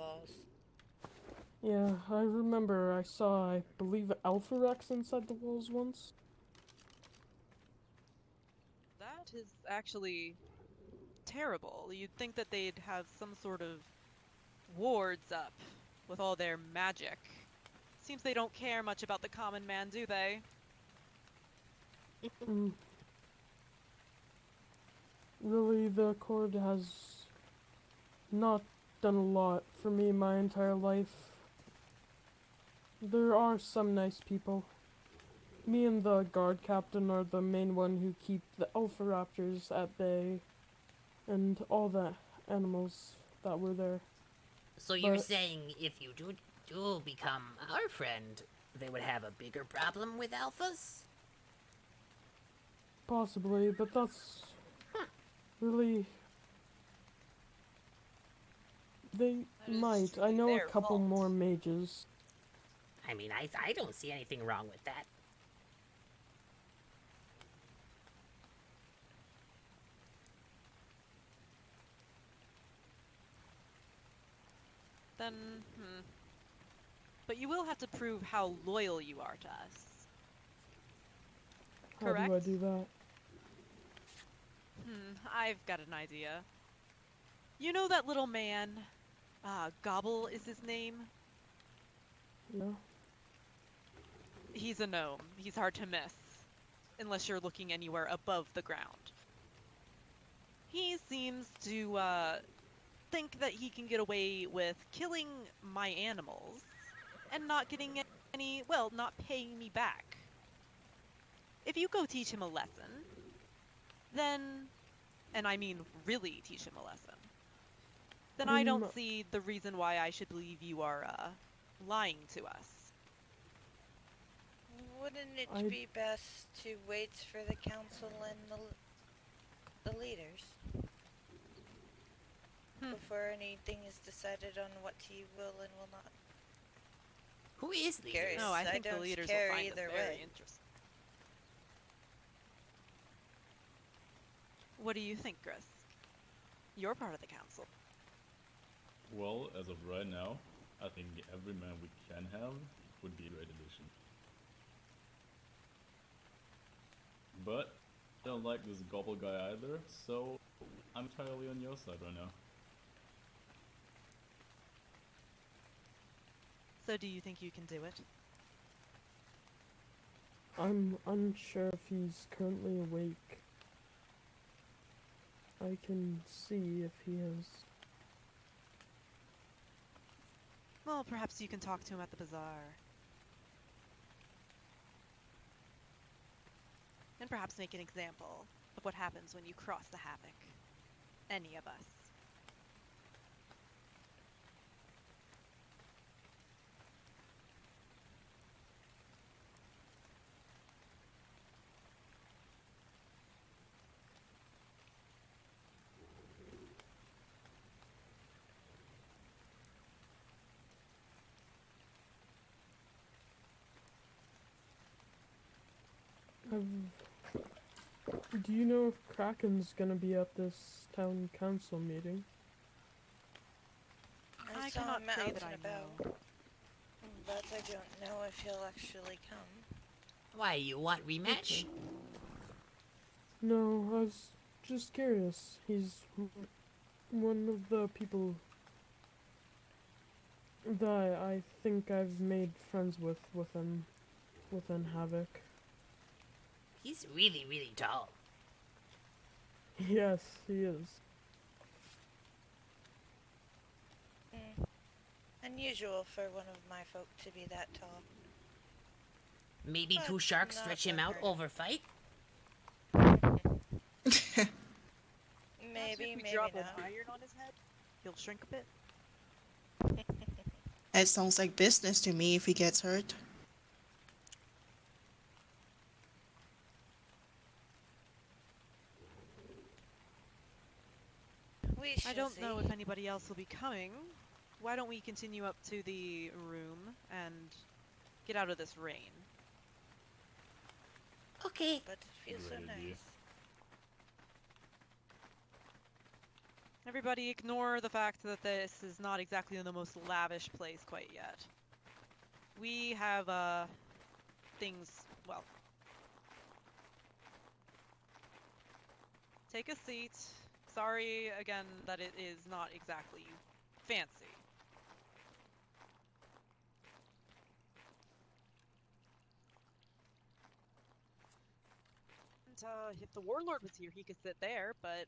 walls. Yeah, I remember I saw, I believe, Alpha Rex inside the walls once. That is actually terrible. You'd think that they'd have some sort of wards up with all their magic. Seems they don't care much about the common man, do they? Mm. Really, the Accord has not done a lot for me my entire life. There are some nice people. Me and the guard captain are the main one who keep the Alpha Raptors at bay and all the animals that were there. So you're But saying if you do become our friend, they would have a bigger problem with alphas? possibly, but that's really they That is might. I truly know a their couple fault. more mages. I mean, I don't see anything wrong with that. Then, But you will have to prove how loyal you are to us. How do I Correct? do that? I've got an idea. You know that little man? Gobble is his name? Yeah. He's a gnome. He's hard to miss. Unless you're looking anywhere above the ground. He seems to, think that he can get away with killing my animals and not getting any, well, not paying me back. If you go teach him a lesson, then, and I mean really teach him a lesson, then I don't see the reason why I should believe you are, lying to us. Wouldn't it be best to wait for the council and the leaders before anything is decided on what he will and will not? Who is leaders? No, I think the don't leaders care will find either this very way. interesting. What do you think, Gris? You're part of the council. Well, as of right now, I think every man we can have would be a great addition. But I don't like this gobble guy either, so I'm entirely on your side right now. So do you think you can do it? I'm unsure if he's currently awake. I can see if he is. Well, perhaps you can talk to him at the bazaar. And perhaps make an example of what happens when you cross the havoc. Any of us. Do you know if Kraken's gonna be at this town council meeting? I saw cannot him say out that and I about, know. but I don't know if he'll actually come. Why, you want rematch? No, I was just curious. He's one of the people that I think I've made friends with within Havoc. He's really, really tall. Yes, he is. Unusual for one of my folk to be that tall. Maybe But two sharks not stretch him out unheard of. over fight? Maybe, If we maybe drop not. an iron on his head, he'll shrink a bit. It sounds like business to me if he gets hurt. We I shall don't see. know if anybody else will be coming. Why don't we continue up to the room and get out of this rain? Okay. But it feels so Great idea. nice. Everybody ignore the fact that this is not exactly the most lavish place quite yet. We have, things, well... Take a seat. Sorry, again, that it is not exactly fancy. And, if the warlord was here, he could sit there, but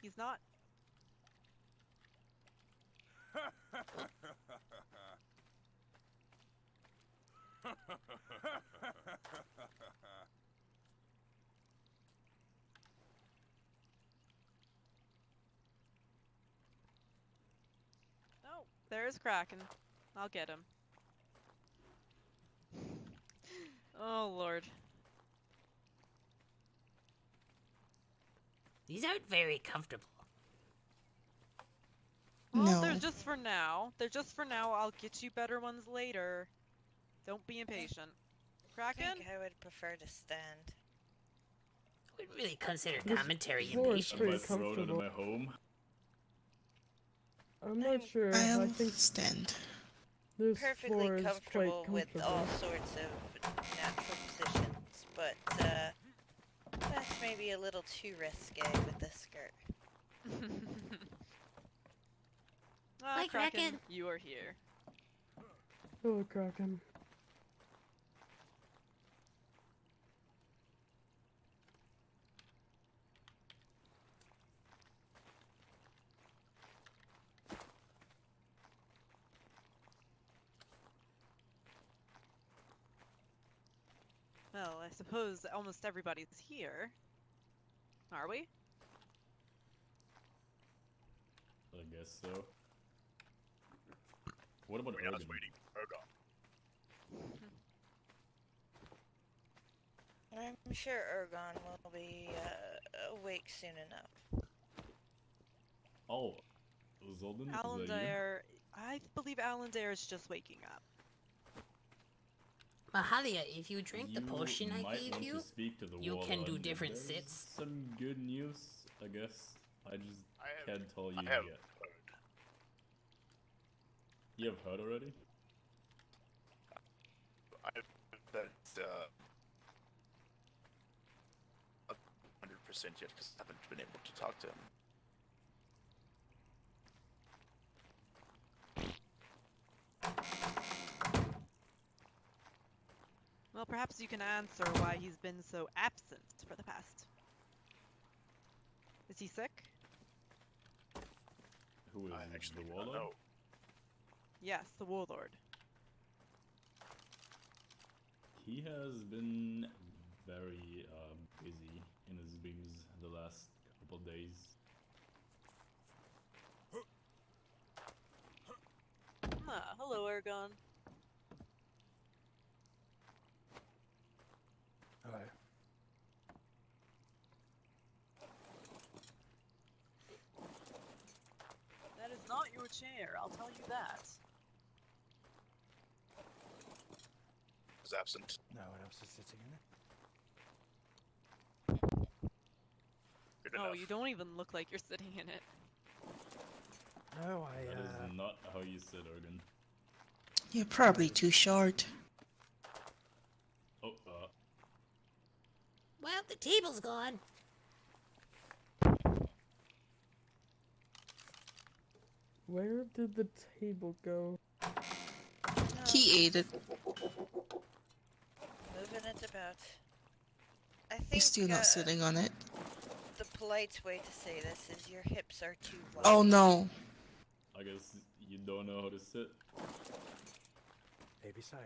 he's not. Oh, there's Kraken. I'll get him. Oh, Lord. These aren't very comfortable. Well, No. they're just for now. They're just for now. I'll get you better ones later. Don't be impatient. I Kraken? think I would prefer to stand. I wouldn't really consider This commentary floor is impatient. pretty Am I thrown into comfortable. my home? I'm not sure. I'll I think stand. this Perfectly floor is quite comfortable with comfortable. all sorts of natural positions, but that's maybe a little too risque with this skirt. Hi, Kraken. You are here. Hello, Kraken. Well, I suppose almost everybody's here. Are we? I guess so. What about Ergon? I'm sure Ergon will be awake soon enough. Oh, Zoldan, is that you? Alandare... I believe Alandare is just waking up. Mahalia, if you drink the potion I might gave want you, to speak to the you can do warlord. different There's sits. Some good news, I guess. I just can't tell you I have yet. heard. You have heard already? I've heard that 100% yet because I haven't been able to talk to him. Well, perhaps you can answer why he's been so absent for the past. Is he sick? Who is I actually the do not warlord? know. Yes, the warlord. He has been very busy in his beams the last couple days. Ah, hello, Ergon. Hello. That is not your chair, I'll tell you that. Was absent. No one else is sitting in it. Good Oh, enough. you don't even look like you're sitting in it. No, That is not how you said, Ergon. You're probably too short. Oh, Well, the table's gone. Where did the table go? He ate it. Moving it about. I think He's still not sitting on it. the polite way to say this is your hips are too wide. Oh no. I guess you don't know how to sit. maybe so.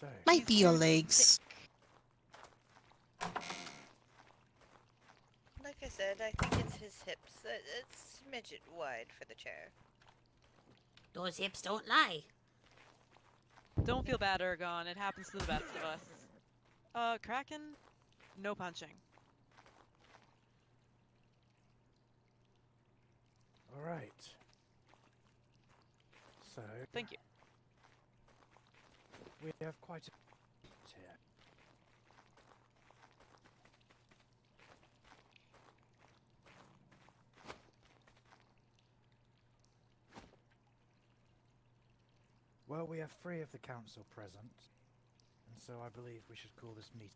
So, Might be your too legs. Like I said, I think it's his hips. It's midget wide for the chair. Those hips don't lie. Don't feel bad, Ergon. It happens to the best of us. Kraken? No punching. all right. So, Thank you. we have quite a here. Well, we have 3 of the council present, and so I believe we should call this meeting.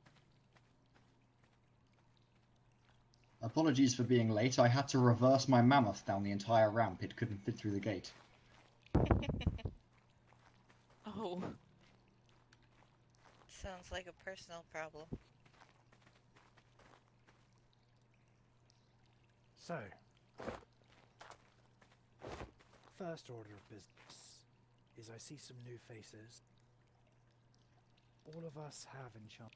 Apologies for being late. I had to reverse my mammoth down the entire ramp. It couldn't fit through the gate. Oh. Sounds like a personal problem. So, first order of business is I see some new faces. All of us have enchant.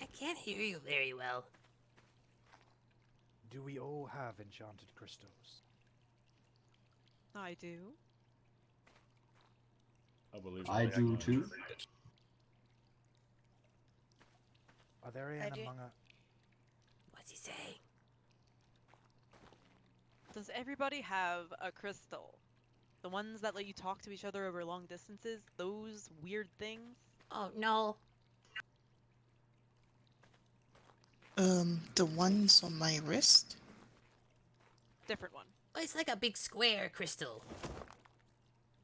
I can't hear you very well. Do we all have enchanted crystals? I do. I believe I do too. Are there I any do. among us? What's he saying? Does everybody have a crystal? The ones that let you talk to each other over long distances? Those weird things? Oh, no. The ones on my wrist? Different one. Oh, it's like a big square crystal.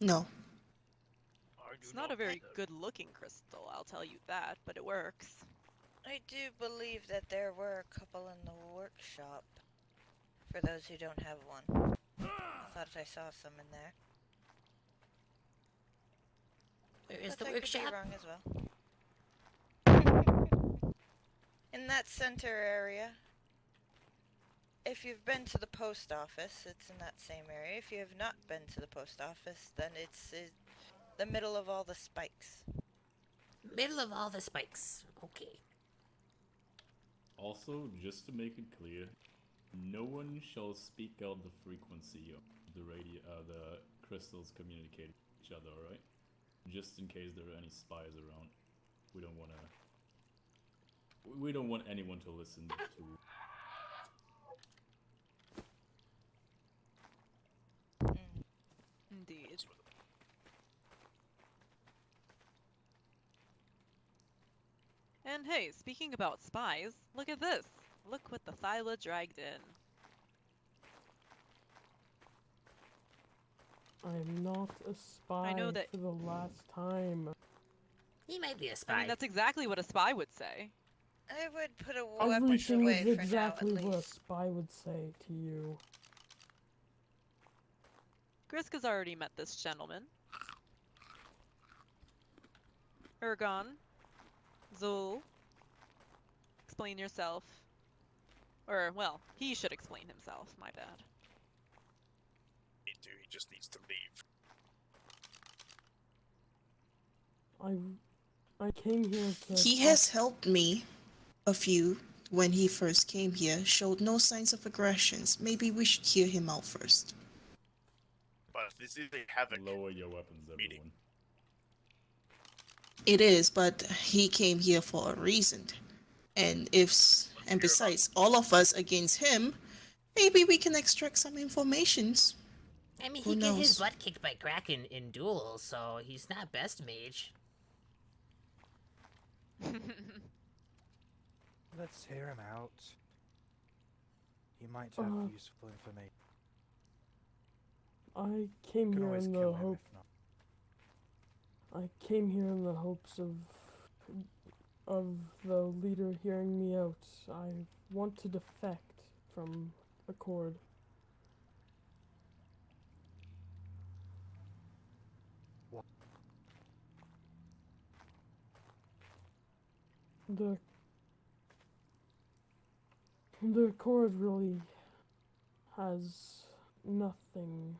No. It's not a very good looking crystal, I'll tell you that, but it works. I do believe that there were a couple in the workshop. For those who don't have one. I thought I saw some in there. Where is But the I workshop? could be wrong as well. In that center area. If you've been to the post office, it's in that same area. If you have not been to the post office, then it's the middle of all the spikes. Middle of all the spikes. Okay. Also, just to make it clear, no one shall speak out the frequency of the crystals communicating with each other, alright? Just in case there are any spies around. We don't want anyone to listen to. Indeed. And hey, speaking about spies, look at this! Look what the Thyla dragged in. I'm not a spy I know that- for the last time. He might be a spy. I mean, that's exactly what a spy would say. I would put a weapon Everything away is for now, exactly at what a least. spy would say to you. Griska's already met this gentleman. Ergon. Zul. Explain yourself. Or, well, he should explain himself, my bad. He just needs to leave. I came here to He has helped me a few when he first came here, showed no signs of aggressions. Maybe we should hear him out first. But this is a havoc. Lower your weapons, Meeting. everyone. It is, but he came here for a reason. And besides, all of us against him, maybe we can extract some informations. I mean, Who he get his knows? butt kicked by Kraken in duels, so he's not best mage. Let's hear him out. He might have useful information. I came Can here always in kill the him hope. if not. I came here in the hopes of the leader hearing me out. I want to defect from Accord. What? The Accord really has nothing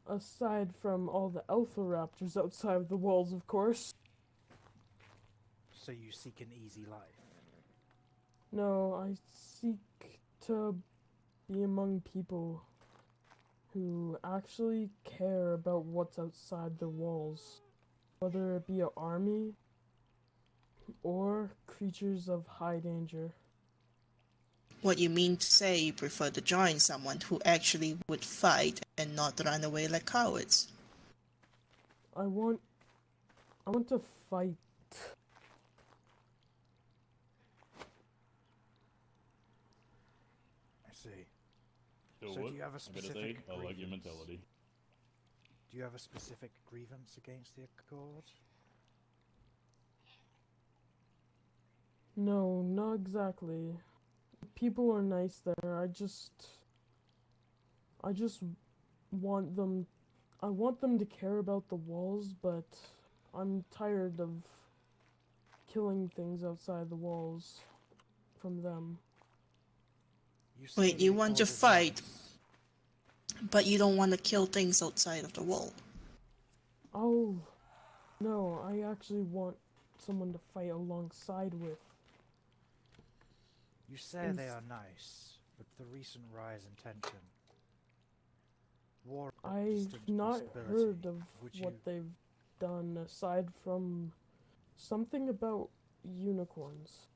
aside from all the Alpha Raptors outside of the walls, of course. So you seek an easy life. No, I seek to be among people who actually care about what's outside the walls. Whether it be an army or creatures of high danger. What you mean to say you prefer to join someone who actually would fight and not run away like cowards? I want to fight. I see. So So what? do you have a I gotta say, specific I like your grievance? mentality. Do you have a specific grievance against the Accord? No, not exactly. People are nice there. I just want them. I want them to care about the walls, but I'm tired of killing things outside the walls from them. You say Wait, the you want to Accord is fight, nice. but you don't want to kill things outside of the wall. Oh, no, I actually want someone to fight alongside with. You say they are nice, but the recent rise in tension. War is a I've distant not possibility. heard of Would what you... they've done aside from something about unicorns.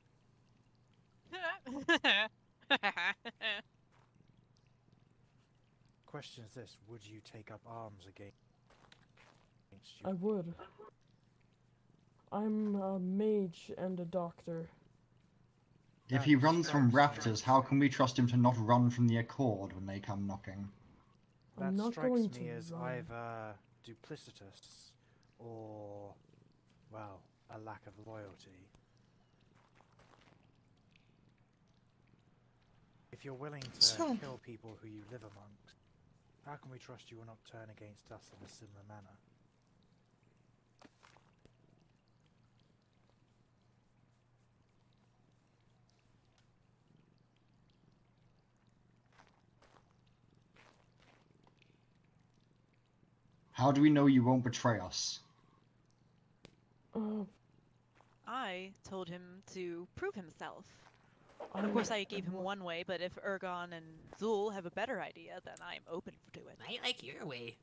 Question is this, would you take up arms against you? I would. I'm a mage and a doctor. If That he runs from strikes me. raptors, how can we trust him to not run from the Accord when they come knocking? That I'm not strikes going me to as run. either duplicitous or, well, a lack of loyalty. If you're willing to So- kill people who you live amongst, how can we trust you will not turn against us in a similar manner? How do we know you won't betray us? I told him to prove himself. I, Of course, I gave him wa- one way, but if Ergon and Zul have a better idea, then I'm open to it. I like your way.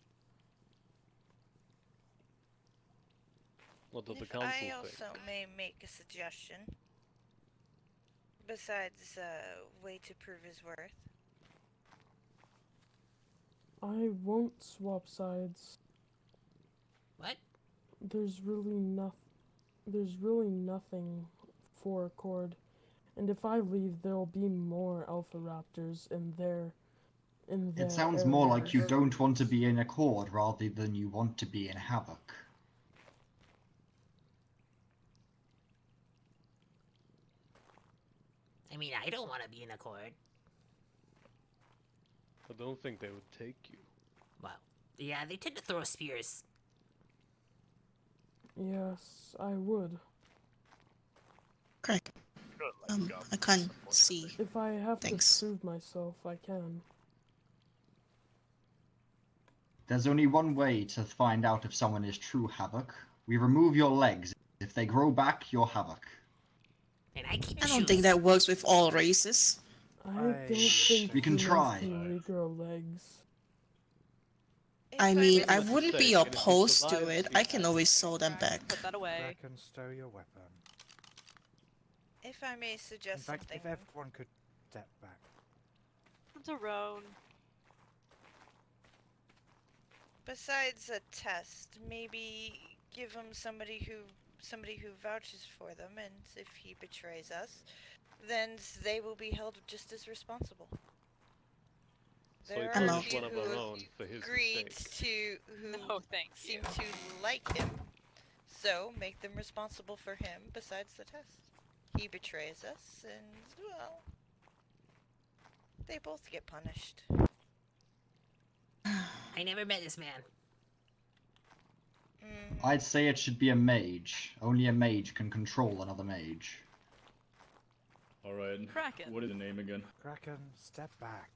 What does the If council I think? also may make a suggestion, besides a way to prove his worth. I won't swap sides. What? There's really nothing for Accord. And if I leave, there'll be more Alpha Raptors in their It sounds more like you areas. don't want to be in Accord rather than you want to be in Havoc. I mean, I don't want to be in Accord. I don't think they would take you. Well, yeah, they tend to throw spears. Yes, I would. Correct. I can't see. If I have Thanks. to prove myself, I can. There's only one way to find out if someone is true Havoc. We remove your legs. If they grow back, you're Havoc. And I keep I don't shoes. think that works with all races. I don't think we can humans try. can regrow legs. If I mean, may I What's the wouldn't be stake? And if you opposed to survive, it. you I can have- always sew them back. Put that away. Kraken, stow your weapon. If I may In suggest fact, something, if everyone could step back. It's a roan. besides a test, maybe give him somebody who vouches for them, and if he betrays us, then they will be held just as responsible. So he There I'm are a out. punished few one of who our own for his agreed mistake. who No, thank you. seem to like him, so make them responsible for him besides the test. He betrays us, and, well, they both get punished. I never met this man. I'd say it should be a mage. Only a mage can control another mage. Alright. Kraken. What is the name again? Kraken, step back.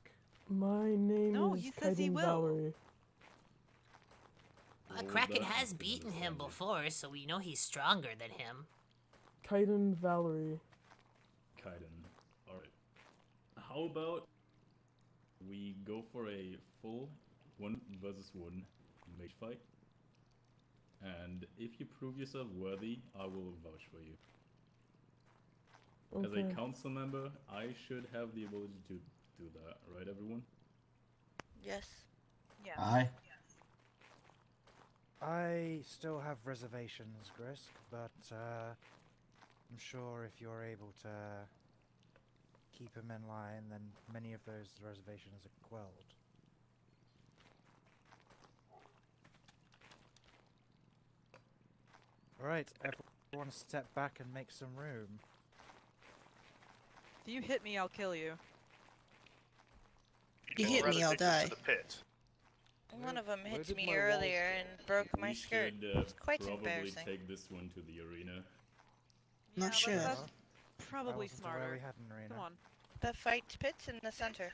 My name No, is he says he Kaiden will. Valerie. What was Kraken that? has beaten him before, so we know he's stronger than him. Kaiden Valerie. Kaiden. Alright. How about we go for a full 1 versus 1 mage fight? And if you prove yourself worthy, I will vouch for you. As Okay. a council member, I should have the ability to do that, right everyone? Yes. Yeah. Aye. I still have reservations, Grisk, but I'm sure if you're able to keep him in line, then many of those reservations are quelled. Alright, everyone step back and make some room. If you hit me, I'll kill you. You I'd hit rather me, I'll take this die. to the pit. One of them Where hit did me my walls earlier go? and broke my We skirt. should It's quite probably embarrassing. take this one to the arena. Not sure. That's I probably wasn't aware smarter. we had an arena. Come on. The fight pit's in the center.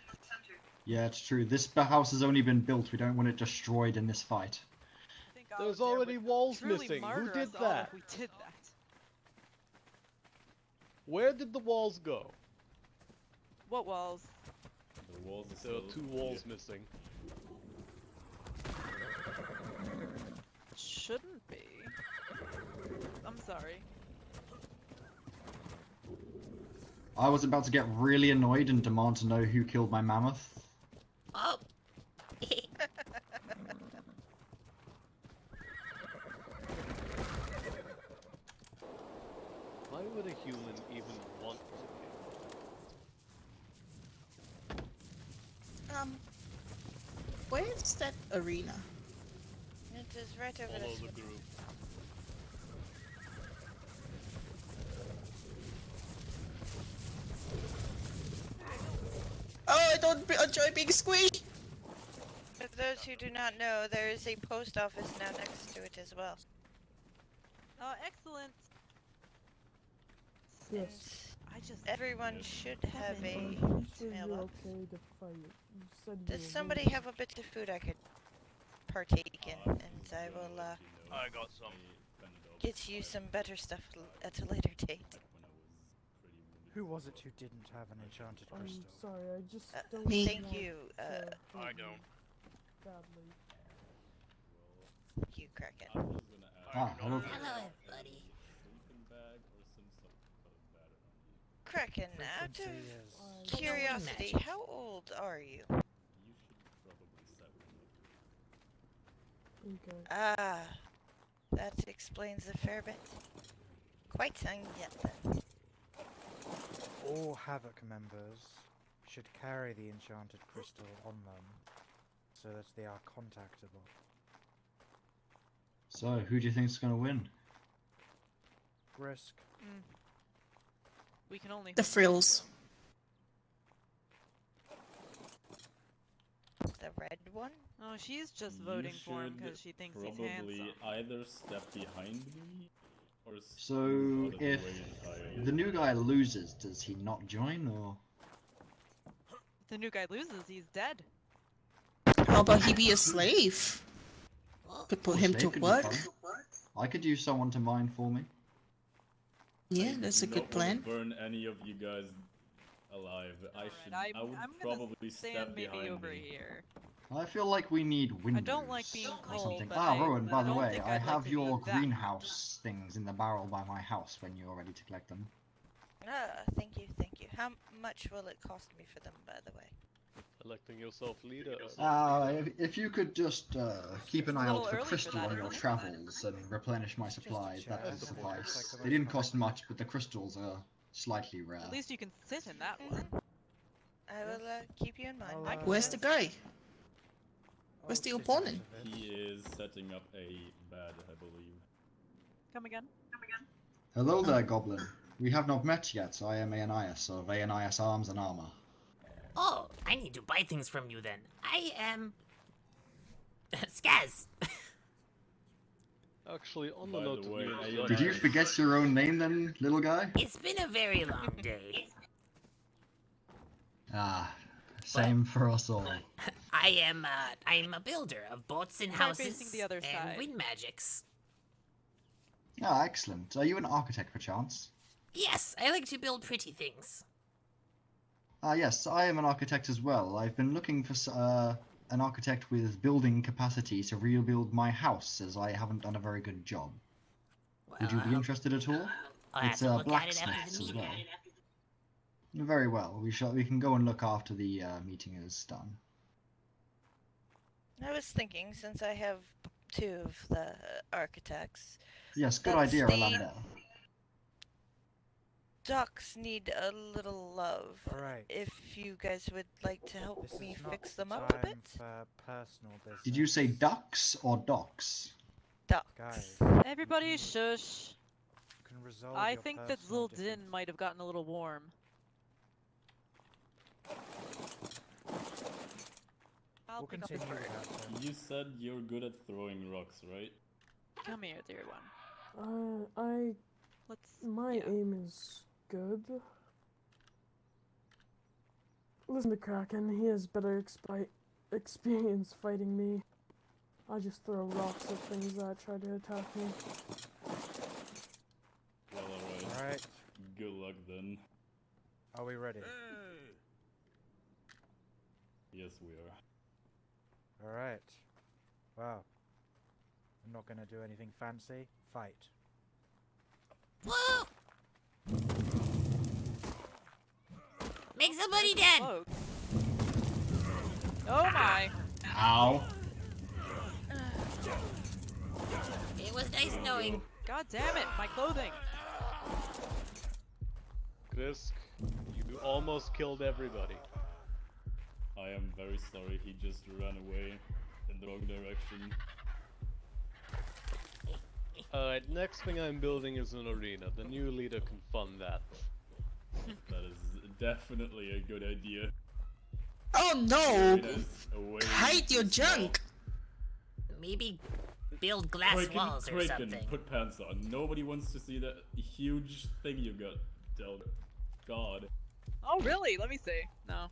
Yeah, it's true. This house has only been built. We don't want it destroyed in this fight. I think There's Olive already would walls truly missing. Who martyr did us all that? if we did that. Where did the walls go? What walls? The walls are There are still 2 walls here. missing. Shouldn't be. I'm sorry. I was about to get really annoyed and demand to know who killed my mammoth. Oh! Why would a human even want to kill? Where's that arena? It is right over Follow this the way. group. Oh, I don't enjoy being squished! For those who do not know, there is a post office now next to it as well. Excellent. Yes. I just. Everyone Yes. should have a I'm pretty sure you're mailbox. okay to fight. You said you Does were somebody willing. have a bit of food I could partake in? And I will I got some. get you some better stuff at a later date. Who was it who didn't have an enchanted I'm crystal? sorry, I just Uh, don't Me. Thank want you, to I hurt don't. you badly. thank you, Kraken. Ah, hello. Hello, buddy. Kraken, out Frequency of is... I know curiosity, magic. how old are you? Okay. Ah, that explains a fair bit. Quite young yet then. All Havoc members should carry the enchanted crystal on them, so that they are contactable. So, who do you think's gonna win? Risk. We can only. The hope. frills. The red one? Oh, she's just voting for him because she thinks he's probably handsome. either step behind me or step So, out of the if way entirely. the new guy loses, does he not join, or...? If the new guy loses, he's dead. How about he be a slave? Could put Or him slave to could be work. fun. I could use someone to mine for me. Yeah, that's a Do good not wanna plan. Burn any of you guys alive. I should. I would I'm gonna probably stand step maybe behind over me. here. I feel like we need windows. I don't like being or cold, something. but Ah, I Rowan, by the don't way, think I I'd like have to your be that greenhouse things in the barrel by my house when you're ready to collect them. Ah, thank you, thank you. How much will it cost me for them, by the way? Electing yourself leader. If you could just keep an It's a eye out little for early for crystal that, on your isn't it? travels and replenish my supplies, that would chest. suffice. Like the They didn't most cost common. much, but the crystals are slightly rare. At least you can sit in that Mhm. one. I will keep you in mind. I'll, Mike. Where's the guy? Where's I'll the sit opponent? out of it. He is setting up a bed, I believe. Come again? Hello there, Goblin. We have not met yet. I am Aeneas of Aeneas Arms and Armor. Oh, I need to buy things from you then. I am... Skaz! Actually, on By the the note of way, you, I- Zona, Did you forget your own name then, little guy? It's been a very long day. Ah, same for us all. I'm a builder of boats and Try houses facing the other and side. wind magics. Ah, excellent. Are you an architect, perchance? Yes, I like to build pretty things. Ah, yes, I am an architect as well. I've been looking for an architect with building capacity to rebuild my house, as I haven't done a very good job. Would you be interested at all? I'll have It's to look at it blacksmiths after the as meeting. well. Very well. We can go and look after the meeting is done. I was thinking, since I have two of the architects, Yes, good That's idea, the- Orlando. ducks need a little love. Alright. If you guys would like to help This me is not fix the them up a time bit. for personal business. Did you say ducks or docks? Ducks. Guys, Everybody shush. you can resolve I your think that personal Zildin difference- might have gotten a little warm. I'll We'll pick up his continue bird. without him. You said you're good at throwing rocks, right? Come here, dear one. Let's. My yeah. aim is good. Listen to Kraken, he has better experience fighting me. I just throw rocks at things that try to attack me. Well, alright. Alright, Good luck then. are we ready? Yes, we are. Alright. Well, I'm not gonna do anything fancy. Fight. Whoa! Make somebody There's dead! cloak. Oh my! Ow. It was nice knowing. God damn it! My clothing. Grisk, you almost killed everybody. I am very sorry, he just ran away in the wrong direction. Alright, next thing I'm building is an arena. The new leader can fund that. That is definitely a good idea. Oh no! Arena's away Hide your too small. junk! Maybe build glass Kraken, walls or Kraken, something. put pants on. Nobody wants to see that huge thing you got dealt. God. Oh really? Let me see. No.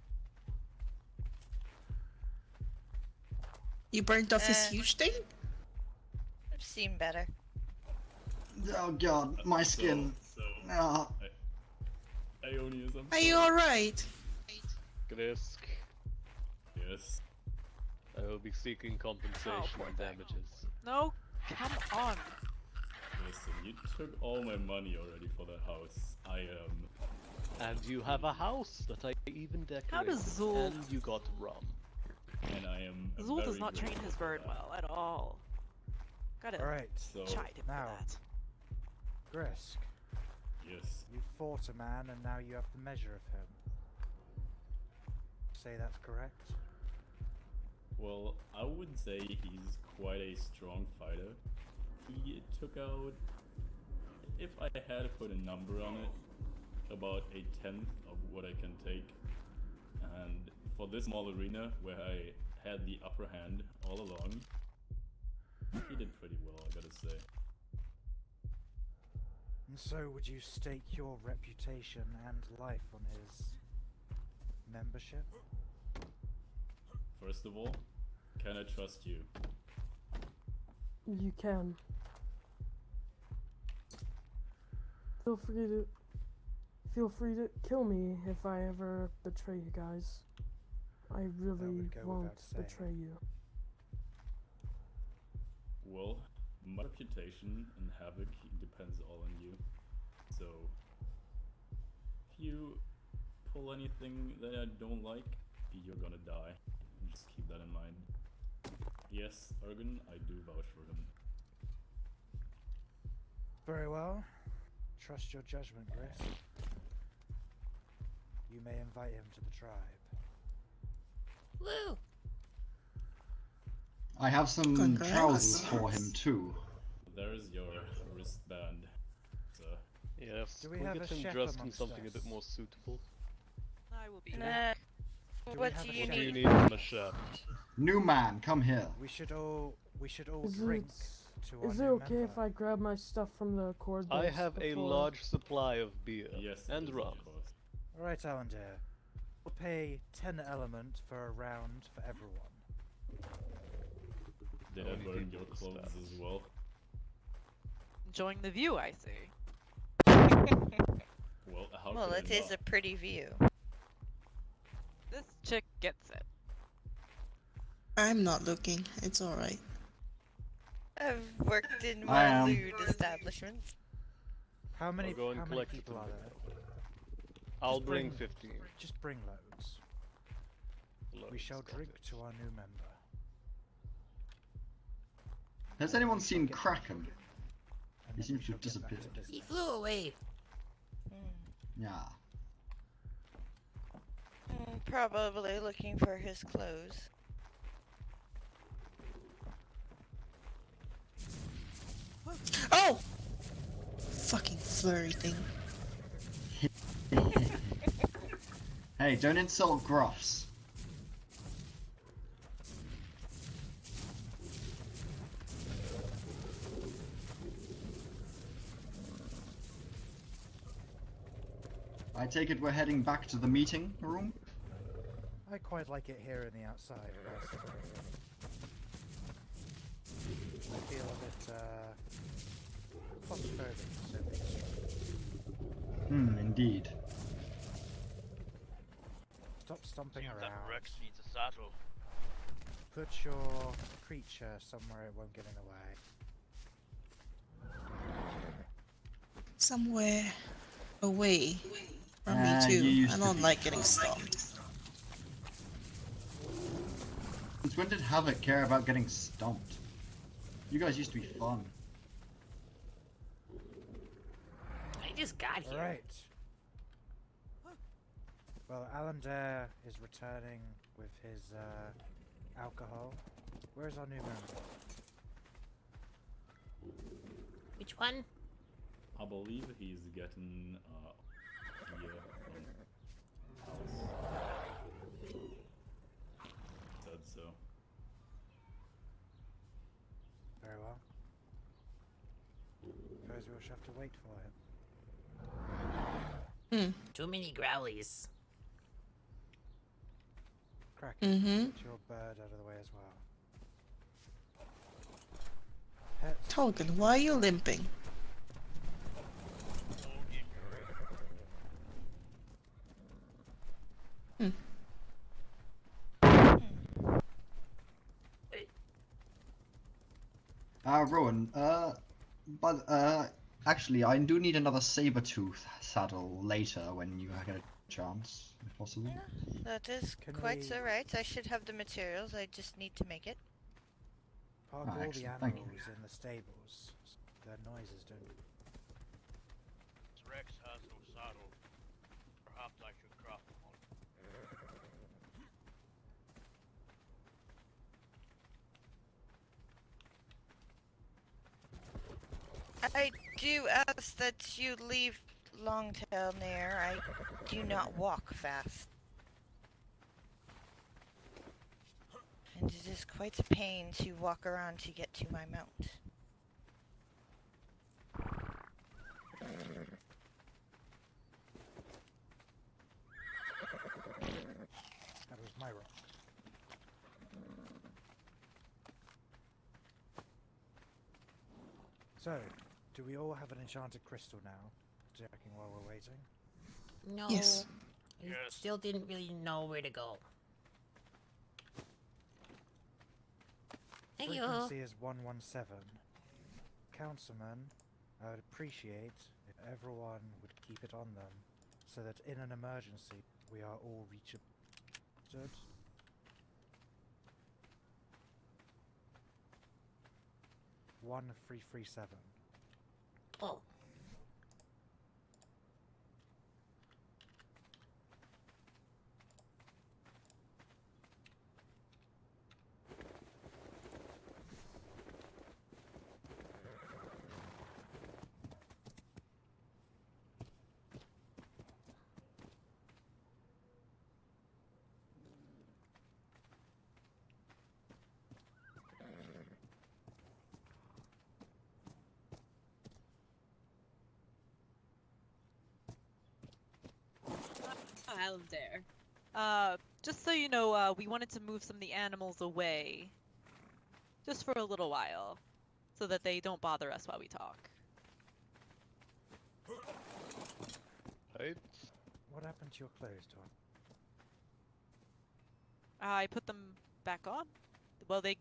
You burnt off his Eh. huge thing? I've seen better. Oh god, my skin. So, Ah. Ionius, I'm Are you sorry. alright? Grisk, Yes. I will be seeking compensation poor and thing. damages. No. Come on. Listen, you took all my money already for that house. I am. And you have a house that I even decorated. How does Zul- And you got rum. And I am. Zul does very not train grateful his for bird that. well at all. Gotta Alright, So, chide him now. for that. Grisk, yes. you fought a man and now you have the measure of him. Say that's correct? Well, I would say he's quite a strong fighter. He took out, if I had to put a number on it, about a tenth of what I can take. And for this small arena, where I had the upper hand all along, he did pretty well, I gotta say. And so would you stake your reputation and life on his membership? First of all, can I trust you? You can. Feel free to kill me if I ever betray you guys. I really go won't without saying. betray you. Well, my reputation and Havoc depends all on you. So, if you pull anything that I don't like, you're gonna die. Just keep that in mind. Yes, Ergen, I do vouch for him. Very well. Trust your judgment, Grisk. You may invite him to the tribe. Woo! I have some Congrats. trousers for him too. There's your wristband, sir. Yes, Do we we'll have get a him chef dressed in amongst something a us? bit more suitable. I will be Nah. back. Do we What have do a you chef? What do you need? need from a chef? New man, come here. We should all Is drink it, to our is it new okay if member. I grab my stuff from the cord? I base have a before- large supply of beer Yes, it and is, rum. of course. Alright, Alandir. We'll pay 10 element for a round for everyone. Did How I many burn people your is clothes that? as well? Enjoying the view, I see. Well, how Well, could it I is a not? pretty view. This chick gets it. I'm not looking. It's alright. I've worked in I am. more lewd establishments. How many, go and how many collect it people and are bring there? I'll Just bring bring- 15. Just bring loads. We Loads, shall got drink it. to our new member. Has anyone We shall seen get- Kraken? and He then seems we to have shall get back disappeared. to He business. flew away. Yeah. Probably looking for his clothes. Oh! Fucking flurry thing. Hey, don't insult Gruffs. I take it we're heading back to the meeting room? I quite like it here in the outside, personally. I feel a bit, claustrophobic, so to speak. Indeed. Stop stomping Seems that around. Rex needs a saddle. Put your creature somewhere it won't get in the way. Somewhere away from me You too. used I to don't be. like getting stomped. Since when did Havoc care about getting stomped? You guys used to be fun. I just got here. Alright. Well, Alandare is returning with his, alcohol. Where's our new member? Which one? I believe he's getting beer from house. Said so. Very well. Suppose we'll just have to wait for him. Too many growlies. Kraken, get your bird out of the way as well. Pets. Tolkien, why are you limping? Rowan, actually, I do need another saber-tooth saddle later when you get a chance, if possible. That is Can quite we- so right. I should have the materials. I just need to make it. Park Ah, all the excellent, thank you. animals in the stables. Their noises don't. Rex has no saddle. Perhaps I should craft one. I do ask that you leave Longtail near. I do not walk fast. And it is quite a pain to walk around to get to my mount. That was my rock. So, do we all have an enchanted crystal now? Checking while we're waiting. No. Yes. I Yes. still didn't really know where to go. Thank you. Frequency is 117. Councilman, I would appreciate if everyone would keep it on them, so that in an emergency we are all reachable. Understood? One 337. Oh. Alandare. Just so you know, we wanted to move some of the animals away. Just for a little while. So that they don't bother us while we talk. Right? What happened to your clothes, Tom? I put them back on. Well, they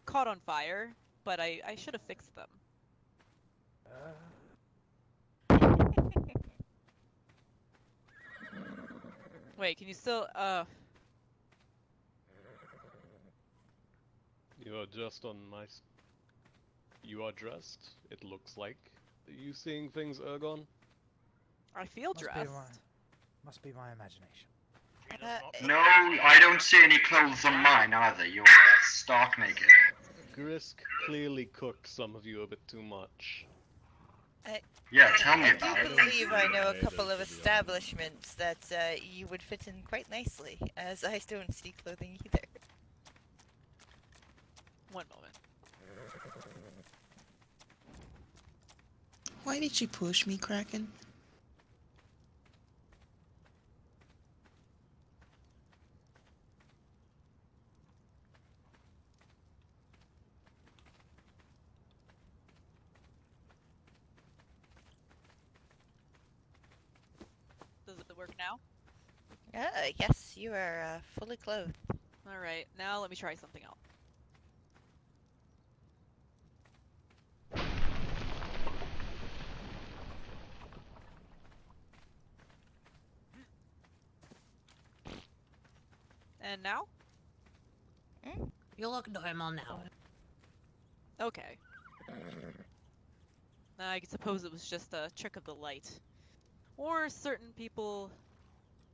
caught on fire, but I should have fixed them. Wait, can you still, You are just on my. You are dressed, it looks like. Are you seeing things, Ergon? I feel dressed. Must be my imagination. No, I don't see any clothes on mine either. You're stark naked. Grisk clearly cooked some of you a bit too much. Yeah, tell me I about do it. believe I know a Either, couple to of be honest. establishments that you would fit in quite nicely, as I don't see clothing either. One moment. Why did you push me, Kraken? Does it work now? Yes, you are fully clothed. Alright, now let me try something else. And now? You look normal now. Okay. I suppose it was just a trick of the light. Or certain people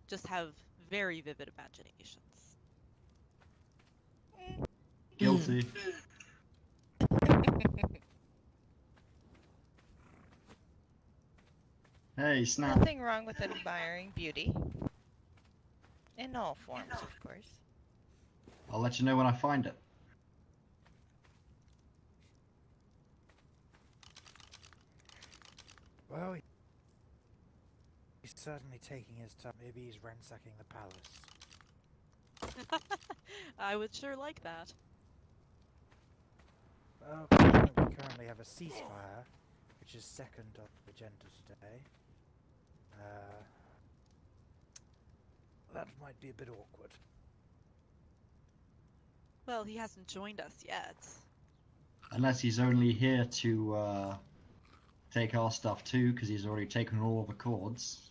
just have very vivid imaginations. Guilty. Hey, Snap. Nothing wrong with admiring beauty. In all forms, of course. I'll let you know when I find it. Well, he's certainly taking his time. Maybe he's ransacking the palace. I would sure like that. Well, we currently have a ceasefire, which is second on the agenda today. That might be a bit awkward. Well, he hasn't joined us yet. Unless he's only here to take our stuff too, because he's already taken all of the cords.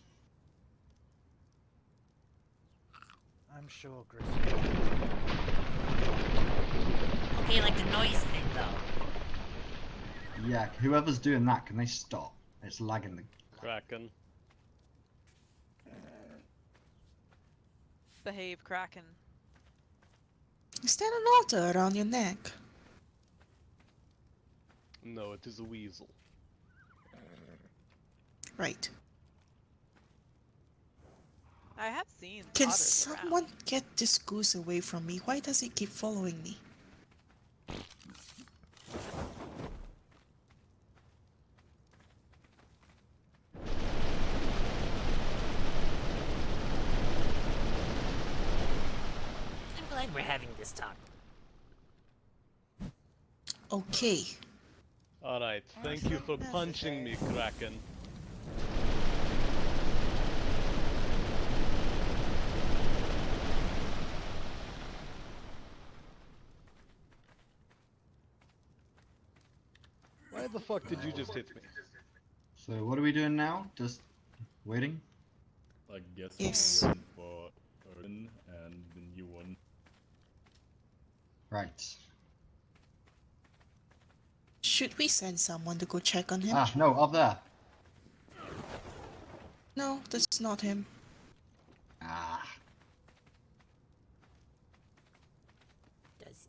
I'm sure Gris. Okay, like the noise thing, though. Yeah, whoever's doing that, can they stop? It's lagging the... Kraken. Behave, Kraken. Is that an altar around your neck? No, it is a weasel. Right. I have seen Can otters someone around. get this goose away from me? Why does it keep following me? I'm glad we're having this talk. Okay. Alright, thank you for punching me, Kraken. Why the fuck did you just hit me? So what are we doing now? Just waiting? I guess Yes. we're waiting for Erden and the new one. Right. Should we send someone to go check on him? Ah, no, up there. No, that's not him. Ah. Does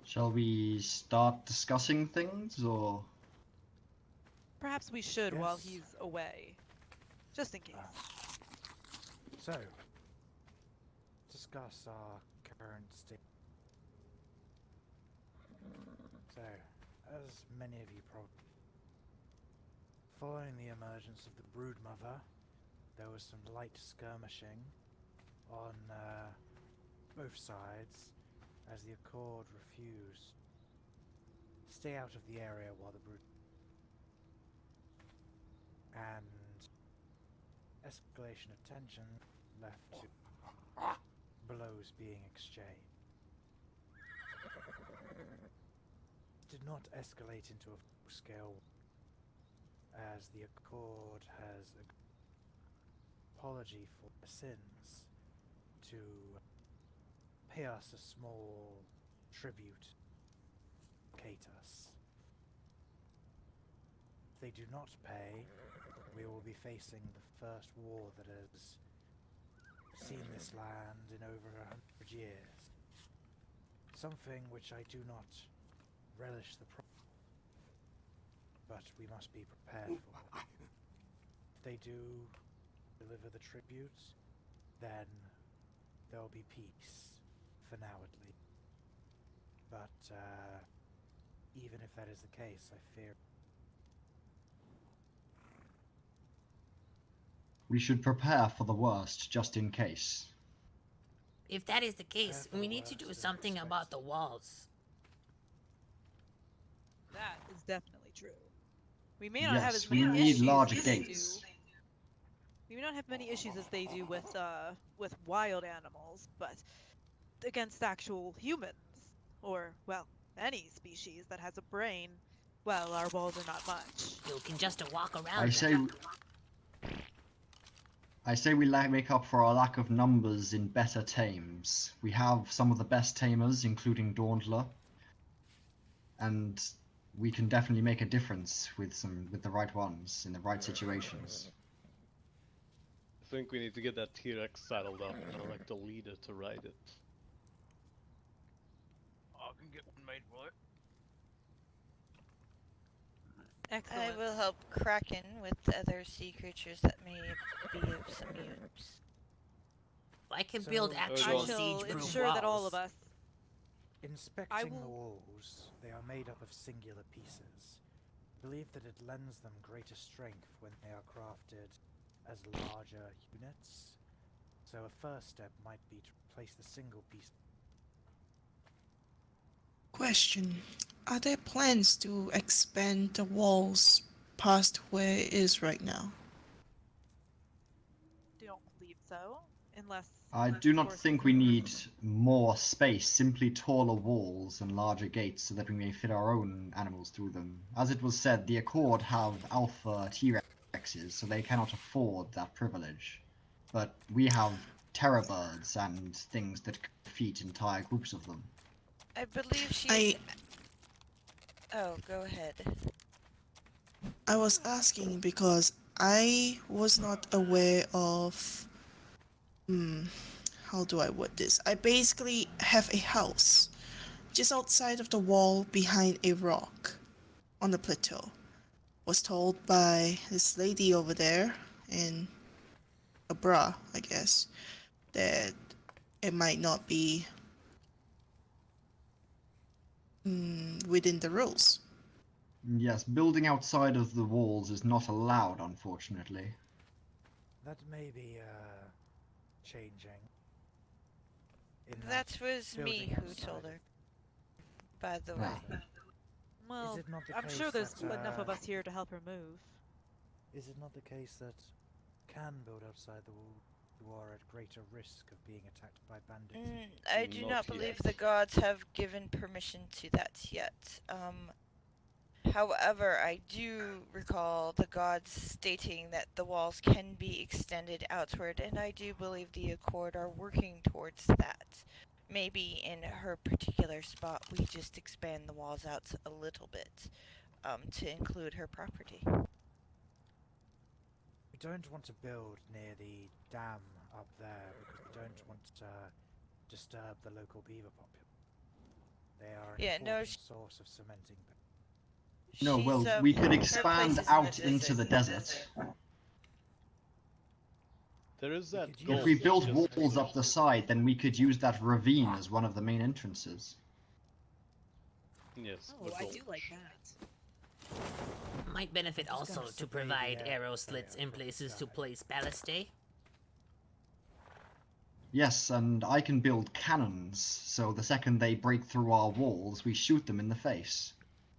Shall we start discussing things, or...? Perhaps we should while Yes. he's away. Just in case. So, discuss our current state. So, as many of you probably, following the emergence of the Broodmother, there was some light skirmishing on both sides, as the Accord refused stay out of the area while the Brood and escalation of tension left to blows being exchanged. It did not escalate into a full-scale as the Accord has apology for their sins to pay us a small tribute placate us. If they do not pay, we will be facing the first war that has seen this land in over 100 years. Something which I do not relish the but we must be prepared for it. If they do deliver the tribute, then there will be peace, for now at least. But even if that is the case, I fear We should prepare for the worst, just in case. If that is the case, Prepare for we the need to do worst and something expect about the the walls. That is definitely true. We may not have Yes, as we many need issues larger as they gates. do. We may not have many issues as they do with wild animals, but against actual humans, or well, any species that has a brain, well, our walls are not much. You can just walk around I them. say we make up for our lack of numbers in better tames. We have some of the best tamers, including Dauntler, and we can definitely make a difference with the right ones in the right situations. I think we need to get that T-Rex saddled up, and I'd like the leader to ride it. I can get one made for it. Excellent. I will help Kraken with other sea creatures that may be of some use. I can So- build I I actual shall siege-proof ensure walls. that all of us. inspecting the will- walls, they are made up of singular pieces. I believe that it lends them greater strength when they are crafted as larger units. So a first step might be to replace the single piece. Question. Are there plans to expand the walls past where it is right now? Don't believe so, unless. I of do not course, think we need more space, simply taller walls and larger gates so that we may fit our own animals through them. As it was said, the Accord have alpha T-Rexes, so they cannot afford that privilege. But we have terror birds and things that can defeat entire groups of them. I believe she. Oh, go ahead. I was asking because I was not aware of. How do I word this? I basically have a house just outside of the wall behind a rock on the plateau. Was told by this lady over there in a bra, I guess, that it might not be within the rules. Yes, building outside of the walls is not allowed, unfortunately. That may be changing. In That was me building who outside told of- her. By the way. Well, Is it not the I'm case sure there's that, enough of us here to help her move. Is it not the case that can build outside the wall, you are at greater risk of being attacked by bandits? I do Not not believe yet. the gods have given permission to that yet. However, I do recall the gods stating that the walls can be extended outward, and I do believe the Accord are working towards that. Maybe in her particular spot, we just expand the walls out a little bit to include her property. We don't want to build near the dam up there because we don't want to disturb the local beaver population. They are an Yeah, no, important source of cementing. No, well, She's, we could her expand place is out into the desert. There is We that could gold If we that build just walls up the side, then we could use that ravine as one of the main entrances. Yes, Oh, the I gold. do like that. Might benefit I'm just also gonna to survey the provide area arrow slits in from the places to sky. place ballistae. Yes, and I can build cannons, so the second they break through our walls, we shoot them in the face.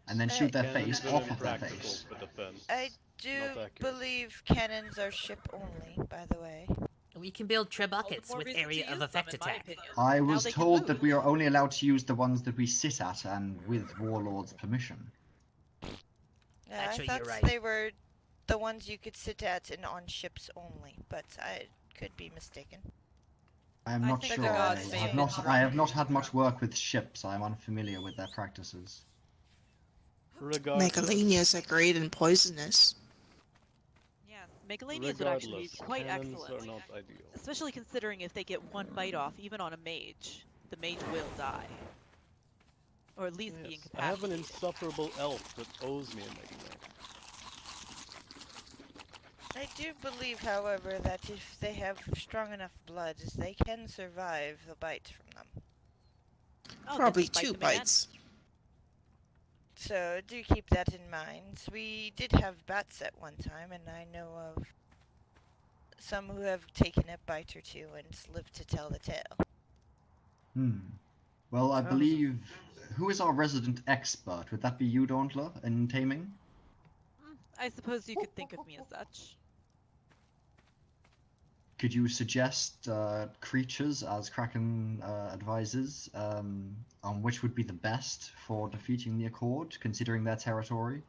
And then shoot their Cannons face are off of their impractical face. for defense. I do Not accurate. believe cannons are ship only, by the way. We can build trebuckets more with reason to area of use them, effect in my attack. opinion. I Now was they can told that move. we are only allowed to use the ones that we sit at and with Warlord's permission. Yeah, Actually, I you're thought right. they were the ones you could sit at and on ships only, but I could be mistaken. I am I not think sure. the I gods have may not. have I have not had much work with ships. I am unfamiliar with their practices. Regardless, Megalanias are great and poisonous. Yes, Megalanias would actually be regardless, quite cannons excellent. are not ideal. Especially considering if they get one bite off, even on a mage, the mage will die. Or at least be Yes, I have an incapacitated. insufferable elf that owes me a Mega Man. I do believe, however, that if they have strong enough blood, they can survive a bite from them. Oh, then Probably just bite 2 them again. bites. So do keep that in mind. We did have bats at one time, and I know of some who have taken a bite or two and lived to tell the tale. Well, I In terms of- believe. Who is our resident expert? Would that be you, Dauntler, in taming? I suppose you could think of me as such. Could you suggest creatures, as Kraken advises, on which would be the best for defeating the Accord, considering their territory?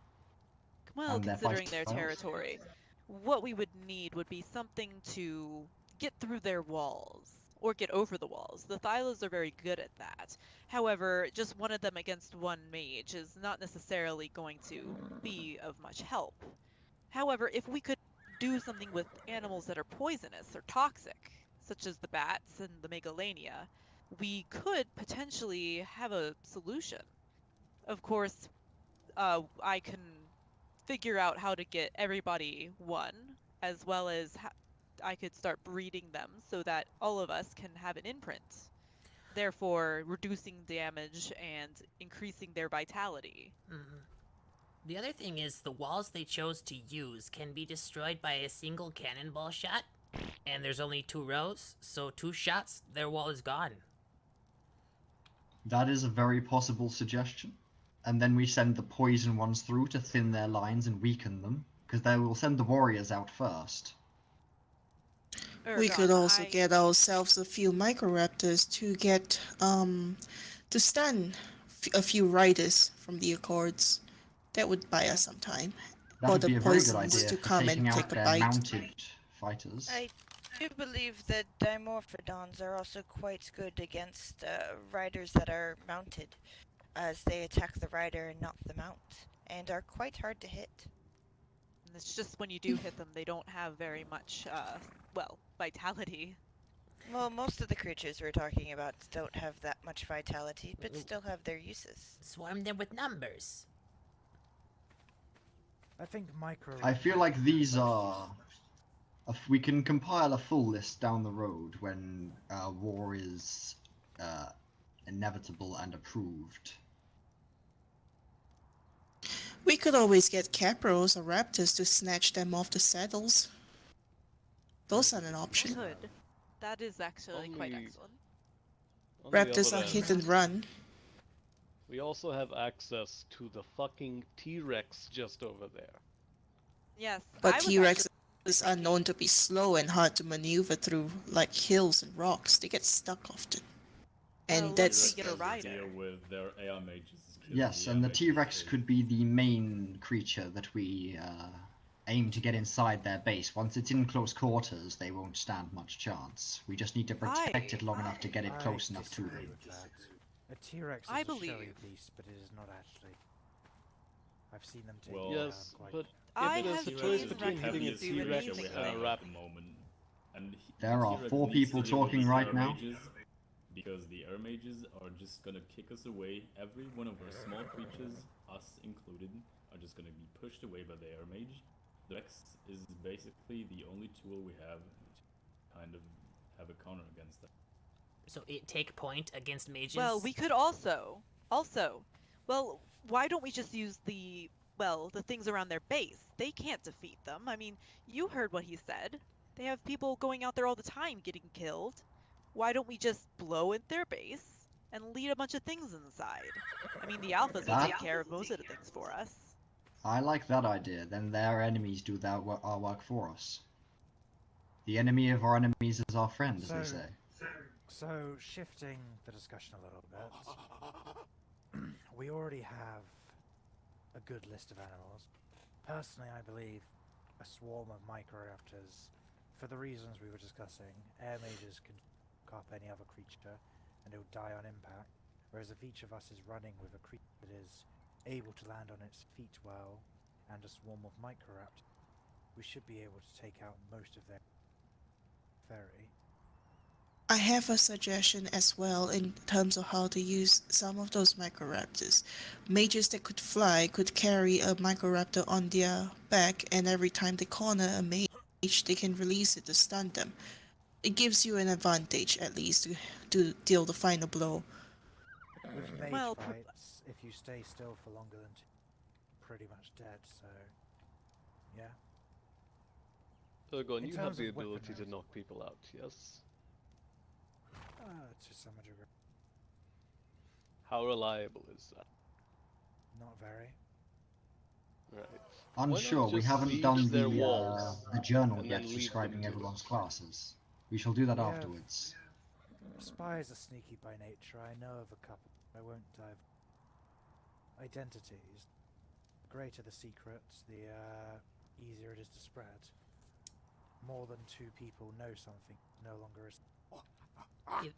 Well, And their considering fight their styles? territory, what we would need would be something to get through their walls, or get over the walls. The Thylas are very good at that. However, just one of them against one mage is not necessarily going to be of much help. However, if we could do something with animals that are poisonous or toxic, such as the bats and the Megalania, we could potentially have a solution. Of course, I can figure out how to get everybody one, as well as I could start breeding them so that all of us can have an imprint, therefore reducing damage and increasing their vitality. The other thing is the walls they chose to use can be destroyed by a single cannonball shot, and there's only 2 rows, so 2 shots, their wall is gone. That is a very possible suggestion. And then we send the poison ones through to thin their lines and weaken them, because they will send the warriors out first. We could Ergon, also get ourselves a few Microraptors to get, to stun a few riders from the Accords. That would buy us some time. That Or would the be a very good poisons idea to for come taking and out take a their bite. mounted fighters. I do believe that Dimorphodons are also quite good against riders that are mounted, as they attack the rider and not the mount, and are quite hard to hit. And it's just when you do hit them, they don't have very much, vitality. Well, most of the creatures we're talking about don't have that much vitality, but still have their uses. Swarm them with numbers. I think micro. I feel like these are. We can compile a full list down the road when war is inevitable and approved. We could always get Capros or Raptors to snatch them off the saddles. Those are an option. Could. That is actually quite Only- excellent. On the Raptors other are hit hand, and run. we also have access to the fucking T-Rex just over there. Yes, But I was T-Rexes actually are known to be slow and hard to maneuver through, like hills and rocks. They get stuck often. And Well, that's let's get a T-Rex has to rider. deal with their AR mages. Yes, killing and the AR mages T-Rex is- could be the main creature that we aim to get inside their base. Once it's in close quarters, they won't stand much chance. We just need to protect it long enough to get it I close enough to disagree them. with that. A T-Rex is I a showy believe. beast, but it is not actually. I've seen them take Well, it down Yes, quite. but I if it is have a T-Rex choice is seen the between hitting a heaviest do T-Rex creature we anything have and a at rabbit, the moment. And There are T-Rex 4 needs people to deal with talking these right air now. mages, because the air mages are just gonna kick us away. Every one of our small creatures, us included, are just gonna be pushed away by the air mage. The Rex is basically the only tool we have to kind of have a counter against that. So it take point against mages? Well, we could also, well, why don't we just use the things around their base? They can't defeat them. I mean, you heard what he said. They have people going out there all the time getting killed. Why don't we just blow at their base and lead a bunch of things inside? I mean, the alphas will take care of most of the things for us. I like that idea. Then their enemies do our work for us. The enemy of our enemies is our friend, as they So- say. So, shifting the discussion a little bit, we already have a good list of animals. Personally, I believe a swarm of Microraptors, for the reasons we were discussing, air mages can up any other creature and it will die on impact, whereas if each of us is running with a creature that is able to land on its feet well, and a swarm of microraptors, we should be able to take out most of their ferry. I have a suggestion as well in terms of how to use some of those microraptors. Mages that could fly could carry a microraptor on their back, and every time they corner a mage, they can release it to stun them. It gives you an advantage, at least, to deal the final blow. With mage Well, fights, if you stay still for longer than 2, pretty much dead, so yeah. Ergon, In you have terms the of ability to weaponry. knock people out, yes? To some degree. How reliable is that? Not very. Right. Unsure, we just haven't siege done their walls the journal and yet then leave describing them to everyone's it? classes. We shall do that Yeah. afterwards. Spies are sneaky by nature. I know of a couple. I won't dive. Identities. The greater the secrets, the easier it is to spread. More than 2 people know something, no longer is.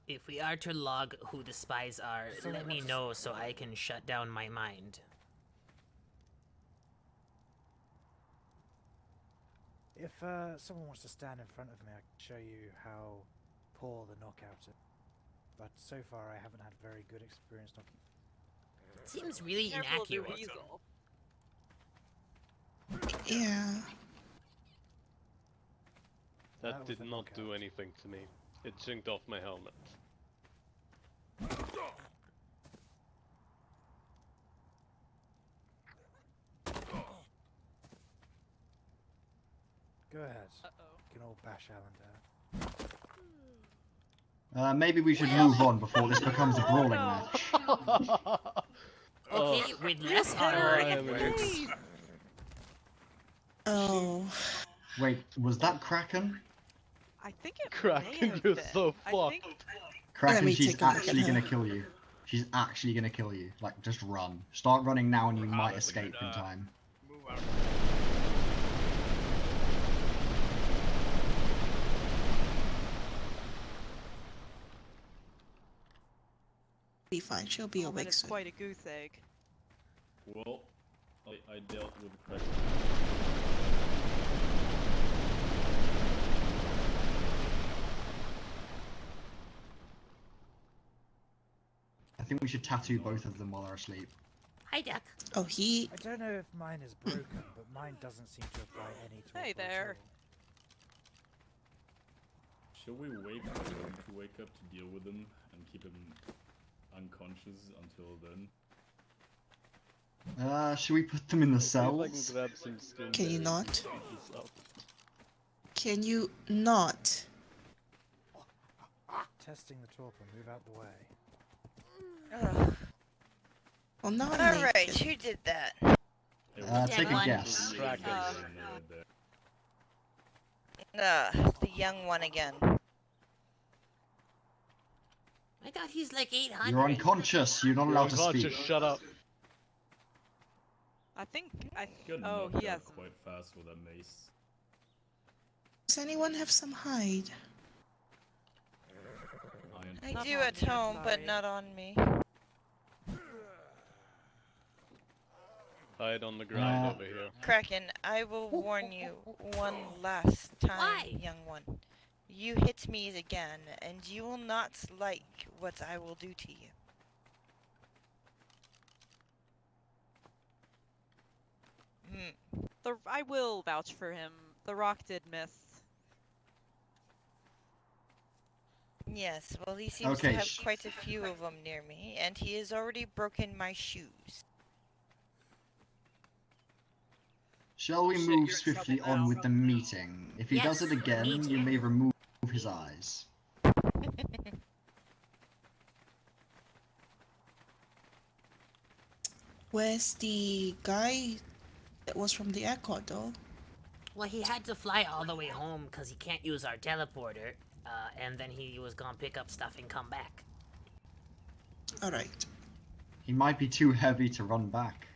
If we are to log who the spies are, Someone let me wants to know so I can shut down my mind. If someone wants to stand in front of me, I can show you how poor the knockout is. But so far, I haven't had very good experience knocking. It seems really Careful of the inaccurate. weasel. Yeah. That was did a not do knockout. anything to me. It chinked off my helmet. Go ahead. Uh-oh. You can all bash Alan down. Maybe we should move on before this becomes a brawling no. match. Okay, with less Hit her armor in it the works. face. Oh. Wait, was that Kraken? I think it may Kraken, have you're been. so I fucked. think Kraken, me she's take a look at actually gonna her. kill you. She's actually gonna kill you. Like, just run. Start running now and you might Probably escape in not. time. Move out. Be fine, she'll be oh, that awake is soon. quite a goose egg. Well, I dealt with Kraken. I think we should tattoo both of them while they're asleep. Hi, Duck. Oh, he... I don't know if mine is broken, but mine doesn't seem to apply any to Hey it there. Shall we wait for him to wake up to deal with him and keep him unconscious until then? Should we put them in the See if I can cells? grab some skin Can you berries not? and fix this up. Can you not? Testing the torpor, move out the way. Ugh. Well, now I'm Alright, naked. who did that? Take a one. guess. Kraken. The young one again. I thought he's like 800. You're unconscious. You're not You're allowed to unconscious, speak. shut up. I think Got oh, knocked he out has quite fast with that mace. Does anyone have some hide? Iron. I Not do on at me, home, but sorry. not on me. Hide on the ground Uh, over here. Kraken, I will warn you one last time, Why? young one. You hit me again, and you will not like what I will do to you. I will vouch for him. The rock did miss. Yes, well, he seems Okay, to have quite a few of them near me, and he has already broken my shoes. Shall we Shit, move you're in swiftly trouble on now. with the meeting? If he does Yes, it again, you meeting. may remove his eyes. Where's the guy that was from the airport, though? Well, he had to fly all the way home because he can't use our teleporter, and then he was gonna pick up stuff and come back. Alright. He might be too heavy to run back.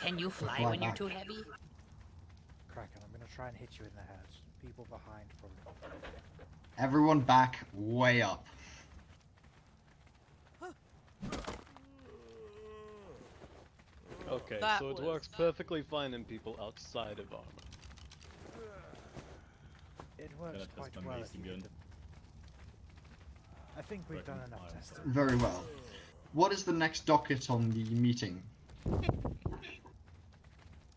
Can you fly Fly when you're back. too heavy? Kraken, I'm gonna try and hit you in the head. People behind probably not. Everyone back, way up. Okay, that so it was- works perfectly fine in people outside of armor. It works test quite my well mace if you hit again. I think we've done Reckon enough fire. testing. Very well. What is the next docket on the meeting?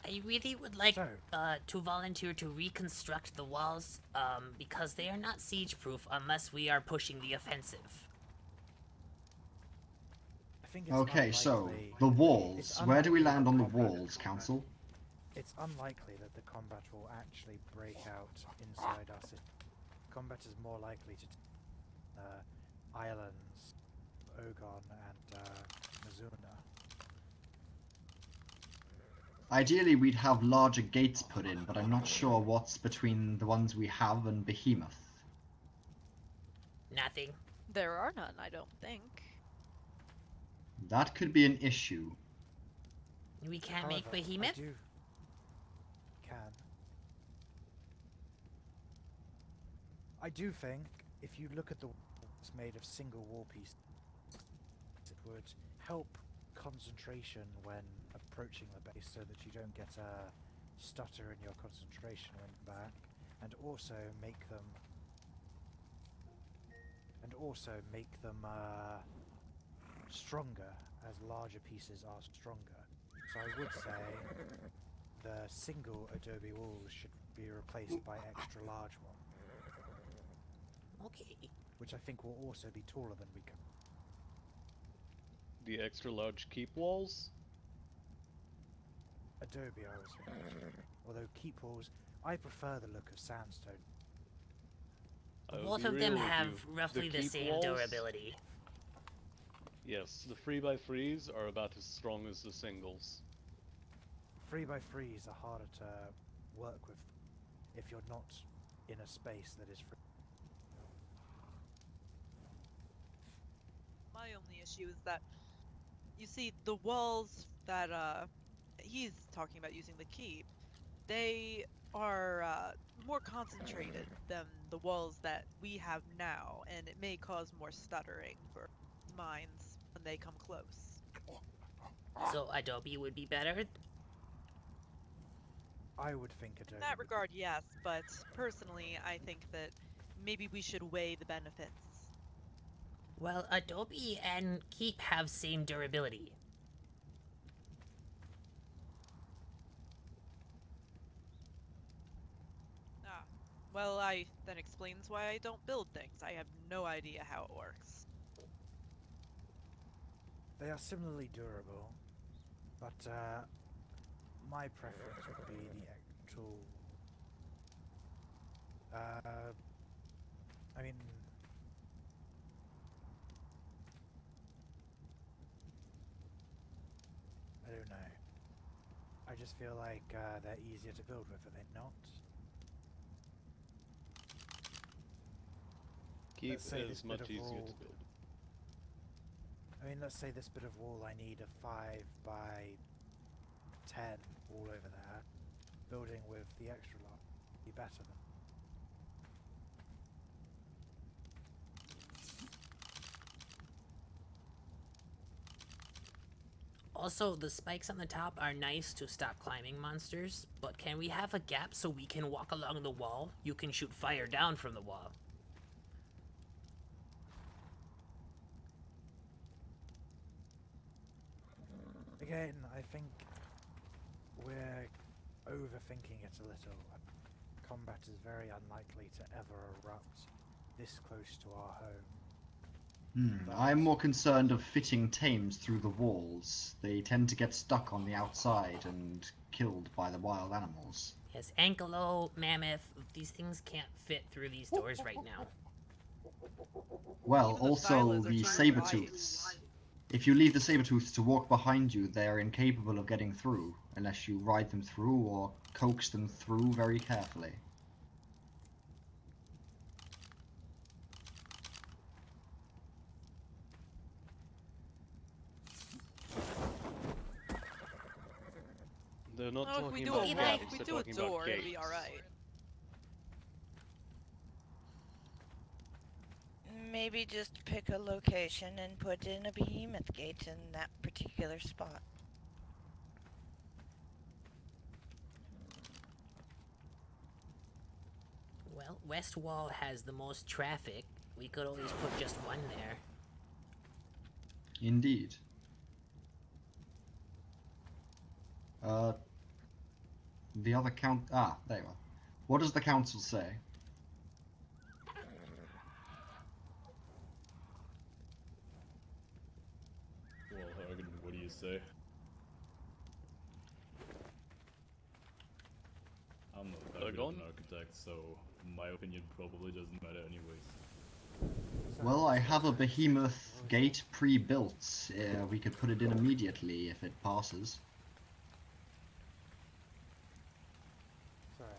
I really would like So- to volunteer to reconstruct the walls, because they are not siege-proof unless we are pushing the offensive. I think it's Okay, so unlikely- the walls. it's Where do we unlikely land that on the combat- walls, Council? It's unlikely that the combat will actually break out inside our city. Combat is more likely to islands, Ogon and Mizuna. Ideally, we'd have larger gates put in, but I'm not sure what's between the ones we have and Behemoth. Nothing. There are none, I don't think. That could be an issue. We can't make However, Behemoth? I do can. I do think if you look at the walls made of single wall pieces, it would help concentration when approaching the base, so that you don't get a stutter in your concentration when back, and also make them stronger, as larger pieces are stronger. So I would say the single adobe walls should be replaced by extra large ones, Okay. which I think will also be taller than we can. The extra large keep walls? Adobe, I was thinking. Although keep walls, I prefer the look of sandstone. I will Both be of real them with have you. roughly the keep same walls- durability. Yes, the 3x3s are about as strong as the singles. 3x3s are harder to work with if you're not in a space that is free. My only issue is that, you see, the walls that he's talking about using the keep, they are more concentrated than the walls that we have now, and it may cause more stuttering for mines when they come close. So Adobe would be better? I would think Adobe. In that would be- regard, yes, but personally, I think that maybe we should weigh the benefits. Well, Adobe and Keep have same durability. Ah, well, that explains why I don't build things. I have no idea how it works. They are similarly durable, but my preference would be the actual. I mean, I don't know. I just feel like they're easier to build with, are they not? Keep Let's say this is bit much of easier to wall- build. I mean, let's say this bit of wall I need a 5x10 all over there. Building with the extra lot would be better than. Also, the spikes on the top are nice to stop climbing monsters, but can we have a gap so we can walk along the wall? You can shoot fire down from the wall. Again, I think we're overthinking it a little. Combat is very unlikely to ever erupt this close to our home. I'm more concerned of fitting tames through the walls. They tend to get stuck on the outside and killed by the wild animals. Yes, ankylo, mammoth, these things can't fit through these doors right now. Well, Even the also silos are the too saber-tooths. If you leave the saber-tooths to walk behind you, they are incapable of getting through, unless you ride them through or coax them through very carefully. They're not Oh, if we talking do about a wall, gaps, if we they're do a talking about door, it'll be gates. alright. Maybe just pick a location and put in a behemoth gate in that particular spot. Well, West Wall has the most traffic. We could always put just one there. Indeed. The other there you are. What does the council say? Well, Hagen, what do you say? I'm not that good of an architect, so my opinion probably doesn't matter anyways. Well, I have a behemoth gate pre-built. We could put it in immediately if it passes. Sorry,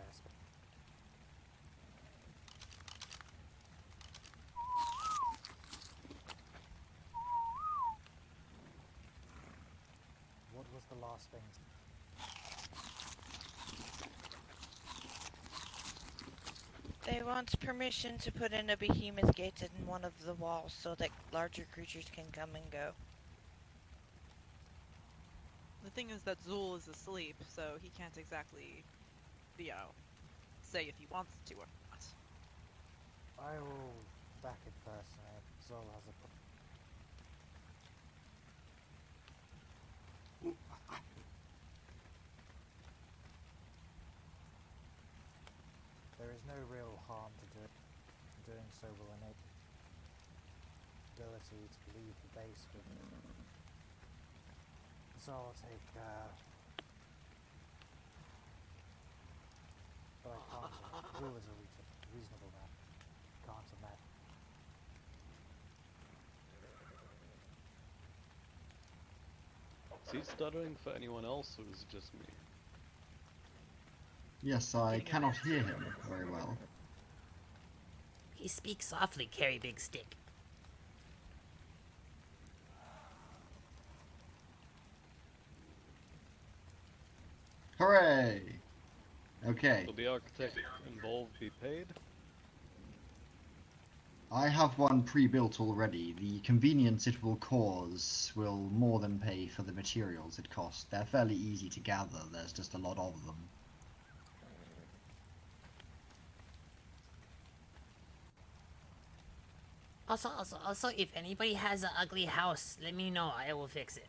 what was the last thing? They want permission to put in a behemoth gate in one of the walls so that larger creatures can come and go. The thing is that Zool is asleep, so he can't exactly, say if he wants to or not. I will back it personally. Zol has a... There is no real harm to doing so will enable ability to leave the base with me. So I'll take, but I can't. Zul is a reasonable man. Can't imagine. Is he stuttering for anyone else, or is it just me? Yes, I cannot hear him very well. He speaks softly, carry big stick. Hooray! Okay. Will the architect involved be paid? I have one pre-built already. The convenience it will cause will more than pay for the materials it costs. They're fairly easy to gather, there's just a lot of them. Also, if anybody has an ugly house, let me know. I will fix it.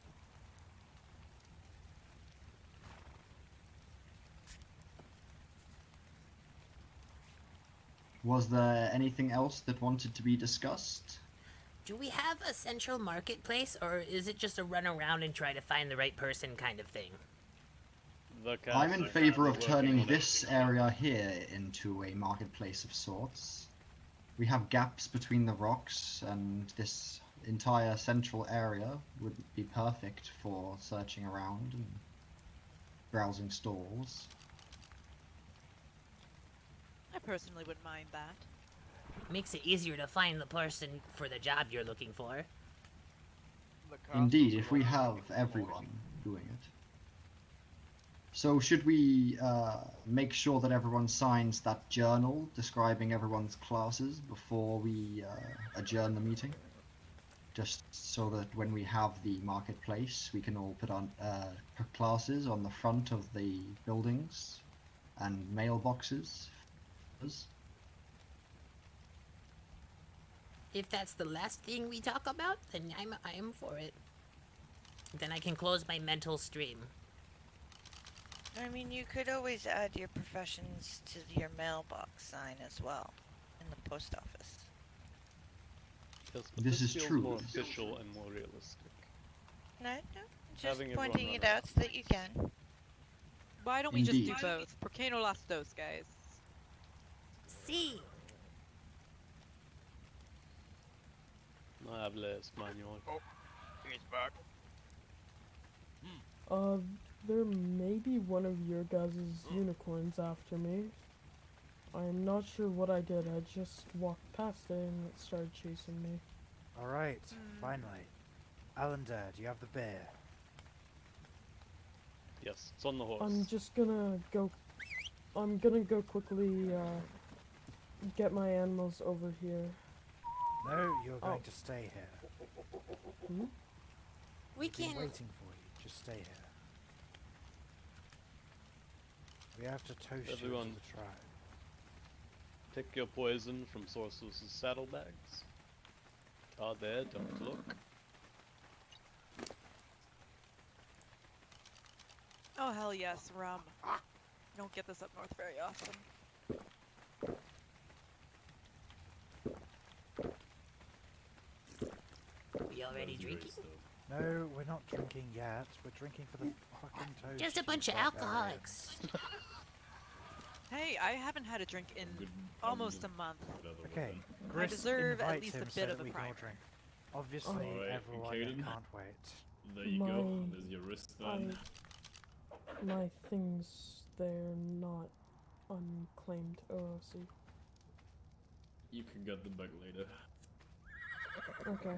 Was there anything else that wanted to be discussed? Do we have a central marketplace, or is it just a run around and try to find the right person kind of thing? I'm in favor of turning this area here into a marketplace of sorts. We have gaps between the rocks, and this entire central area would be perfect for searching around and browsing stalls. I personally wouldn't mind that. Makes it easier to find the person for the job you're looking for. Indeed, if we have everyone doing it. So should we make sure that everyone signs that journal describing everyone's classes before we adjourn the meeting? Just so that when we have the marketplace, we can all put on classes on the front of the buildings and mailboxes. If that's the last thing we talk about, then I'm for it. Then I can close my mental stream. I mean, you could always add your professions to your mailbox sign as well, in the post office. Yes, but This is feels true. more official and more realistic. No, just Having everyone pointing run it out so that you can. Why don't we just do Indeed. both? ¿Por qué no las dos, guys? See. No hable español. Oh, he's back. There may be one of your guys' unicorns after me. I'm not sure what I did. I just walked past it and it started chasing me. Alright, finally. Allender, do you have the beer? Yes, it's on the horse. I'm just gonna go. I'm gonna go quickly get my animals over here. No, you're going to stay here. Hmm? We I've been can. waiting for you. Just stay here. We have to toast you Everyone- to the tribe. Pick your poison from sources' saddlebags. Are there, don't look. Oh hell yes, rum. You don't get this up north very often. We already That's drinking? great stuff. No, we're not drinking yet. We're drinking for the fucking toast. Just a you bunch of barbarians. alcoholics. Hey, I haven't had a drink in I'm good- almost a I'm month. good out of it Okay, then. Gris, deserve at invite least a him bit so of that a we can all primer. drink. Obviously, Alright, everyone Caden. can't wait. There you go. My- There's your wristband. My things, they're not unclaimed OOC. You can get them back later. Okay.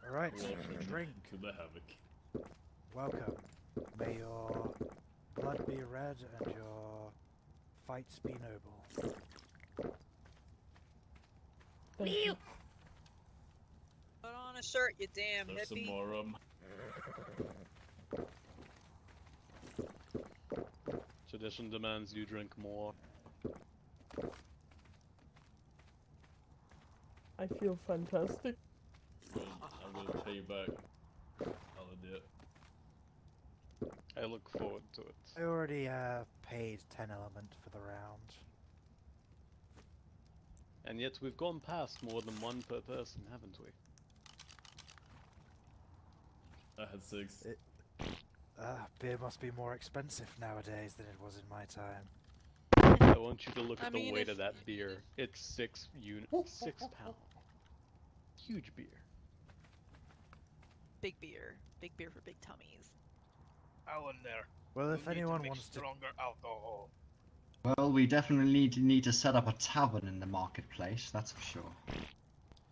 Alright, Welcome drink. to the havoc. Welcome. May your blood be red and your fights be noble. Thank you. Put on a shirt, you damn There's some hippie. more Tradition demands you drink more. I feel fantastic. I'm gonna pay you back. I'll do it. I look forward to it. I already paid 10 element for the round. And yet we've gone past more than one per person, haven't we? I had 6. Beer must be more expensive nowadays than it was in my time. I want you to look I at the mean, weight if- of that beer. It's 6 pounds. Huge beer. Big beer. Big beer for big tummies. Alan there. Well, you if need to anyone make wants to... stronger alcohol. Well, we definitely need to set up a tavern in the marketplace, that's for sure.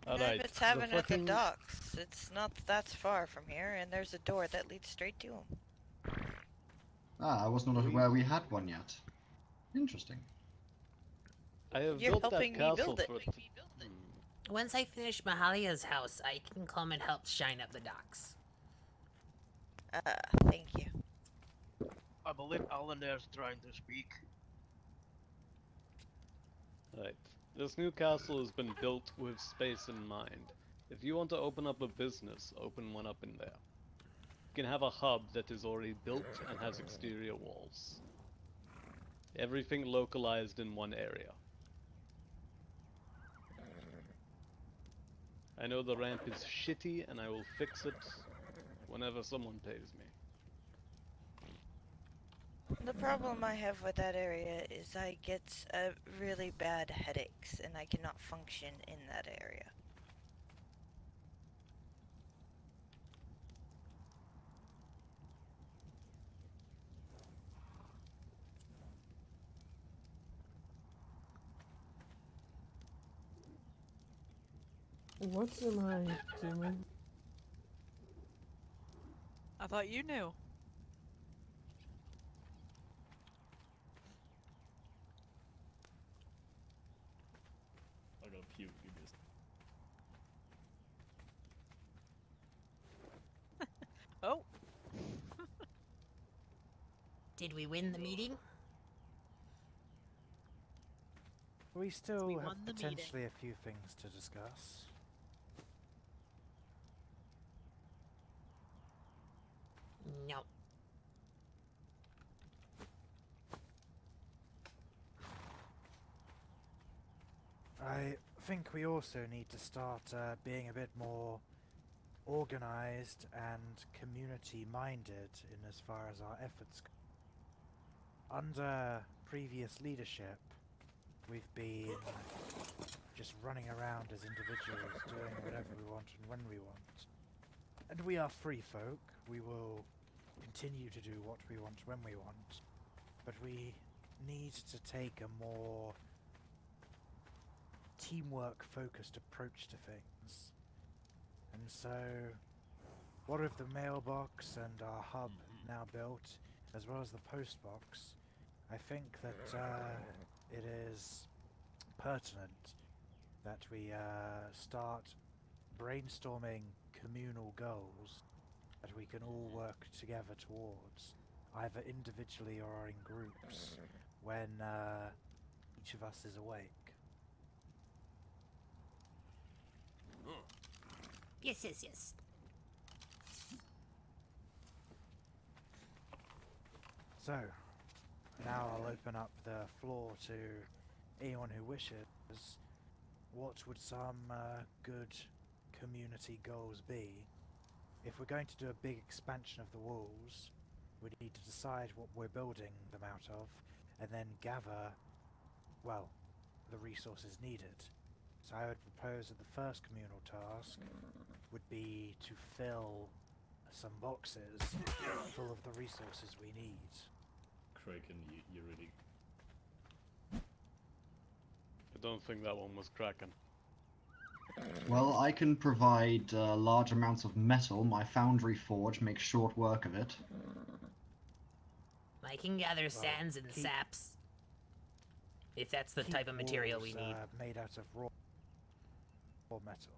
I Alright, have a tavern at the fucking- docks. It's not that far from here, and there's a door that leads straight to him. Ah, I was not aware we had one yet. Interesting. I have You're built that helping me castle build it. for... Once I finish Mahalia's house, I can come and help shine up the docks. Thank you. I believe Alan there is trying to speak. Right. This new castle has been built with space in mind. If you want to open up a business, open one up in there. You can have a hub that is already built and has exterior walls. Everything localized in one area. I know the ramp is shitty and I will fix it whenever someone pays me. The problem I have with that area is I get really bad headaches, and I cannot function in that area. What am I doing? I thought you knew. I gotta puke. Give me a Oh, Did we win the meeting? We still We have won the meeting. potentially a few things to discuss. No. I think we also need to start being a bit more organized and community-minded in as far as our efforts go. Under previous leadership, we've been just running around as individuals, doing whatever we want and when we want. And we are free folk. We will continue to do what we want when we want. But we need to take a more teamwork-focused approach to things. And so, what with the mailbox and our hub now built, as well as the post box, I think that it is pertinent that we start brainstorming communal goals that we can all work together towards either individually or in groups, when each of us is awake. Yes. So, now I'll open up the floor to anyone who wishes. What would some good community goals be? If we're going to do a big expansion of the walls, we need to decide what we're building them out of, and then gather, well, the resources needed. So I would propose that the first communal task would be to fill some boxes full of the resources we need. Kraken, you really... I don't think that one was Kraken. Well, I can provide large amounts of metal. My foundry forge makes short work of it. I can gather sands and saps. If that's the type of material we need. Made out of raw metal.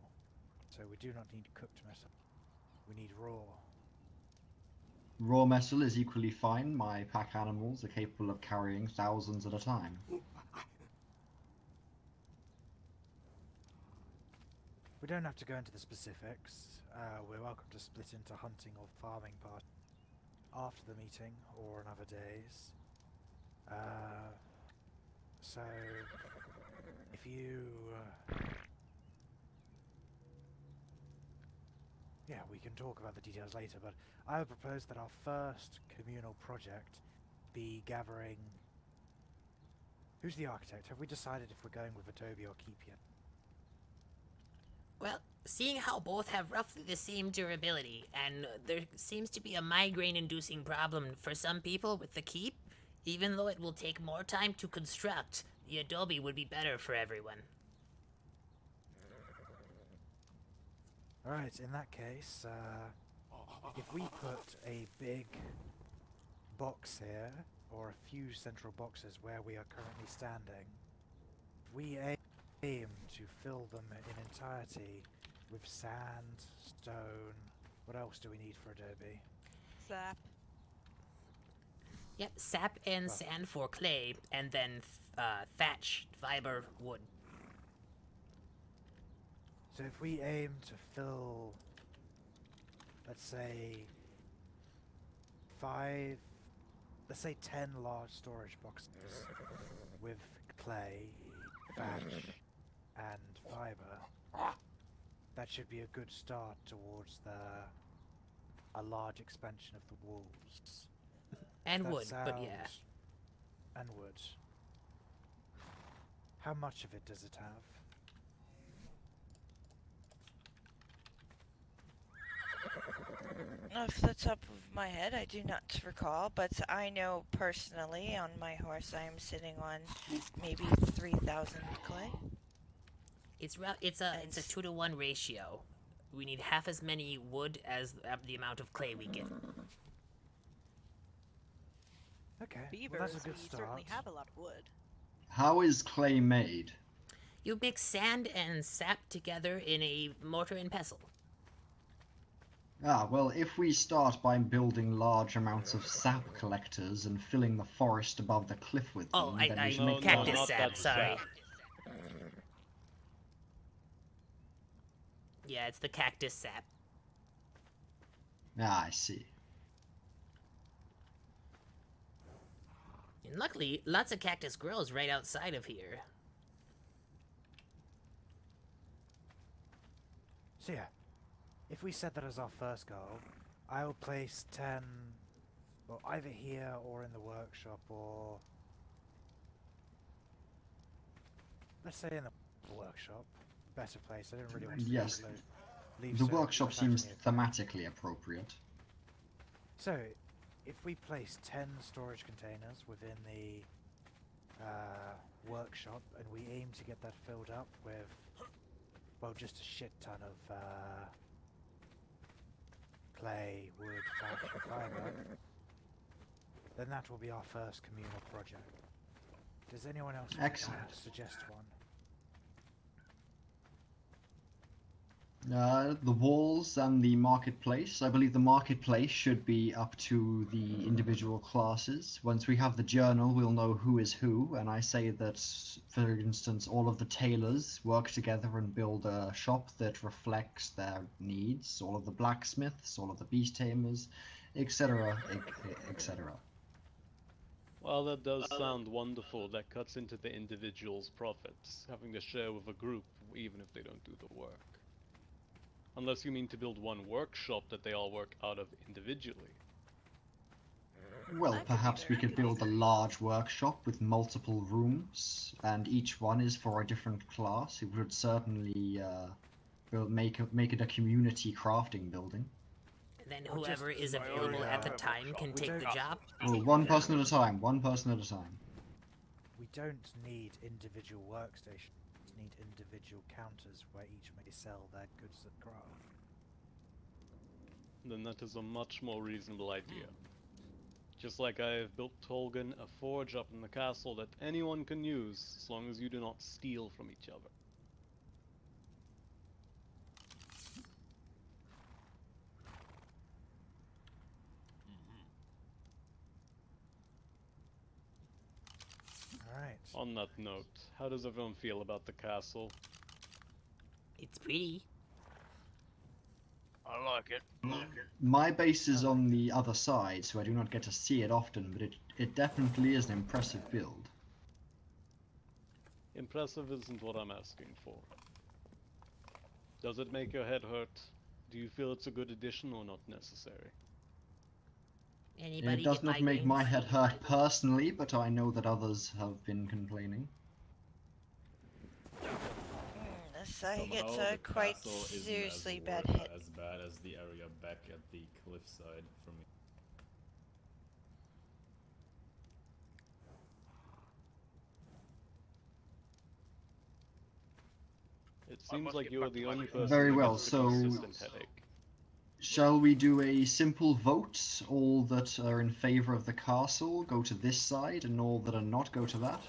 So we do not need cooked metal. We need raw. Raw metal is equally fine. My pack animals are capable of carrying thousands at a time. We don't have to go into the specifics. We're welcome to split into hunting or farming part after the meeting or on other days. So, if you... yeah, we can talk about the details later, but I would propose that our first communal project be gathering... Who's the architect? Have we decided if we're going with Adobe or Keep yet? Well, seeing how both have roughly the same durability, and there seems to be a migraine-inducing problem for some people with the Keep, even though it will take more time to construct, the Adobe would be better for everyone. Alright, in that case, if we put a big box here, or a few central boxes where we are currently standing, we aim to fill them in entirety with sand, stone. What else do we need for Adobe? Sap. Yep, sap and sand for clay, and then thatch, fiber, wood. So if we aim to fill, let's say, 10 large storage boxes with clay, thatch, and fiber, that should be a good start towards a large expansion of the walls. And That wood, but yeah. And wood. How much of it does it have? Off the top of my head, I do not recall, but I know personally on my horse I am sitting on maybe 3,000 clay. It's a 2-to-1 ratio. We need half as many wood as the amount of clay we get. Okay, Beavers, well, that's a good we start. certainly have a lot of wood. How is clay made? You mix sand and sap together in a mortar and pestle. Ah, well, if we start by building large amounts of sap collectors and filling the forest above the cliff with them, then we should make cactus not sap, that sorry. sap. Yeah, it's the cactus sap. Ah, I see. And luckily, lots of cactus grows right outside of here. So yeah, if we set that as our first goal, I will place 10, well, either here or in the workshop, or let's say in the workshop. Better place. I didn't really want to Yes. leave The certain workshop stuff out seems here. thematically appropriate. So, if we place 10 storage containers within the workshop, and we aim to get that filled up with, well, just a shit ton of clay, wood, thatch, and fiber, then that will be our first communal project. Does anyone else Excellent. suggest one? The walls and the marketplace. I believe the marketplace should be up to the individual classes. Once we have the journal, we'll know who is who, and I say that, for instance, all of the tailors work together and build a shop that reflects their needs. All of the blacksmiths, all of the beast tamers, etc., etc. Well, that does sound wonderful. That cuts into the individual's profits, having to share with a group, even if they don't do the work. Unless you mean to build one workshop that they all work out of individually. Well, That could be perhaps we very could build a large workshop with multiple rooms, and each one is for a different class. It would certainly make it a community crafting building. Then Or just whoever is keep available the, at the uh, time can we take the don't- job. Well, one person at a time. One person at a time. We don't need individual workstations. We need individual counters where each may sell their goods and craft. Then that is a much more reasonable idea. Just like I have built Tolgan a forge up in the castle that anyone can use, as long as you do not steal from each other. Alright. On that note, how does everyone feel about the castle? It's pretty. I like it. My base is on the other side, so I do not get to see it often, but it definitely is an impressive build. Impressive isn't what I'm asking for. Does it make your head hurt? Do you feel it's a good addition or not necessary? Anybody It does get not make migraines? my head hurt personally, but I know that others have been complaining. This I Somehow get the a quite castle isn't seriously as bad hit. as bad as the area back at the cliffside for me. It I seems must like get you're back to the my only research. person Very who well, gets a so- consistent headache. Shall we do a simple vote? All that are in favor of the castle go to this side, and all that are not go to that?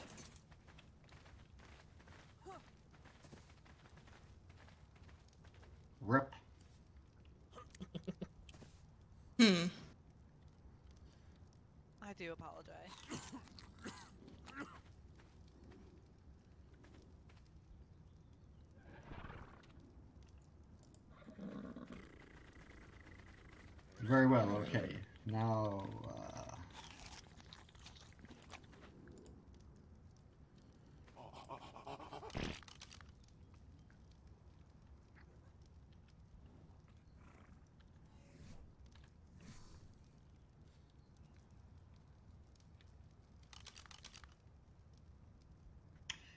Rip. Hmm. I do apologize. Very well, okay. Now,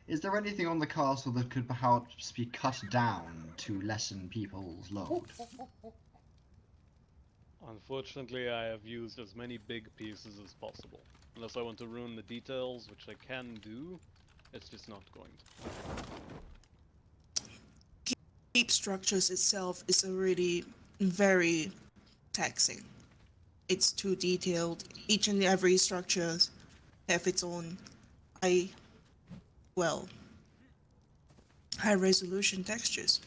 is there anything on the castle that could perhaps be cut down to lessen people's load? Unfortunately, I have used as many big pieces as possible. Unless I want to ruin the details, which I can do, it's just not going to. Keep structures itself is already very taxing. It's too detailed. Each and every structure have its own high resolution textures.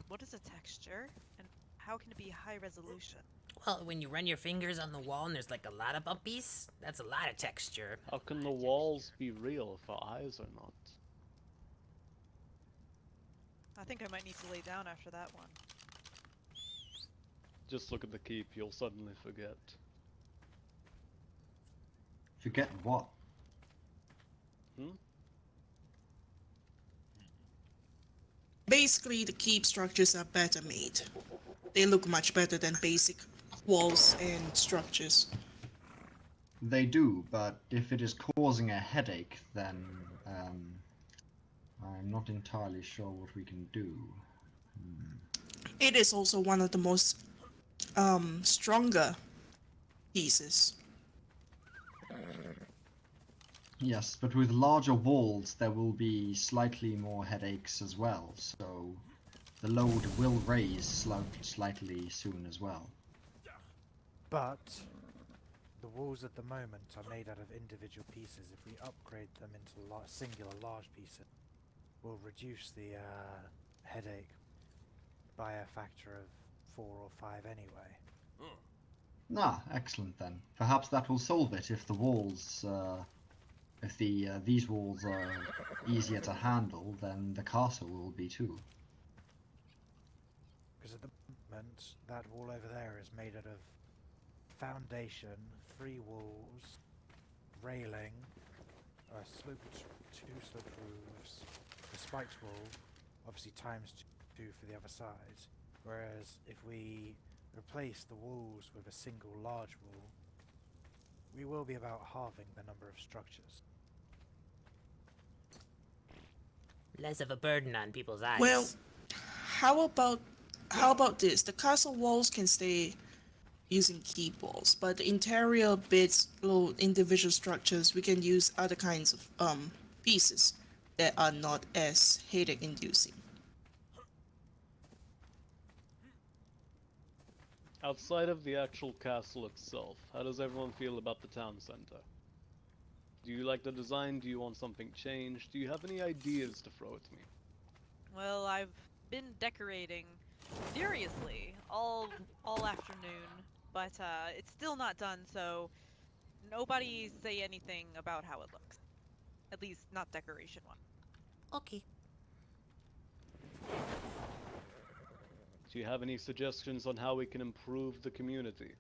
What is a texture, and how can it be high resolution? Well, when you run your fingers on the wall and there's like a lot of bumpies, that's a lot of texture. How can the walls be real if our eyes are not? I think I might need to lay down after that one. Just look at the keep, you'll suddenly forget. Forget what? Hmm? Basically, the keep structures are better made. They look much better than basic walls and structures. They do, but if it is causing a headache, then I'm not entirely sure what we can do. It is also one of the most stronger pieces. Yes, but with larger walls, there will be slightly more headaches as well, so the load will raise slightly soon as well. But the walls at the moment are made out of individual pieces. If we upgrade them into singular large pieces, we'll reduce the headache by a factor of 4 or 5 anyway. Ah, excellent then. Perhaps that will solve it if the walls, these walls are easier to handle, then the castle will be too. Because at the moment, that wall over there is made out of foundation, 3 walls, railing, two sloped roofs, a spiked wall, obviously times 2 for the other side. Whereas if we replace the walls with a single large wall, we will be about halving the number of structures. Less of a burden on people's eyes. Well, how about this? The castle walls can stay using keep walls, but the interior bits, little individual structures, we can use other kinds of pieces that are not as headache inducing. Outside of the actual castle itself, how does everyone feel about the town center? Do you like the design? Do you want something changed? Do you have any ideas to throw at me? Well, I've been decorating furiously all afternoon, but it's still not done, so nobody say anything about how it looks. At least not decoration-wise. Okay. Do you have any suggestions on how we can improve the community?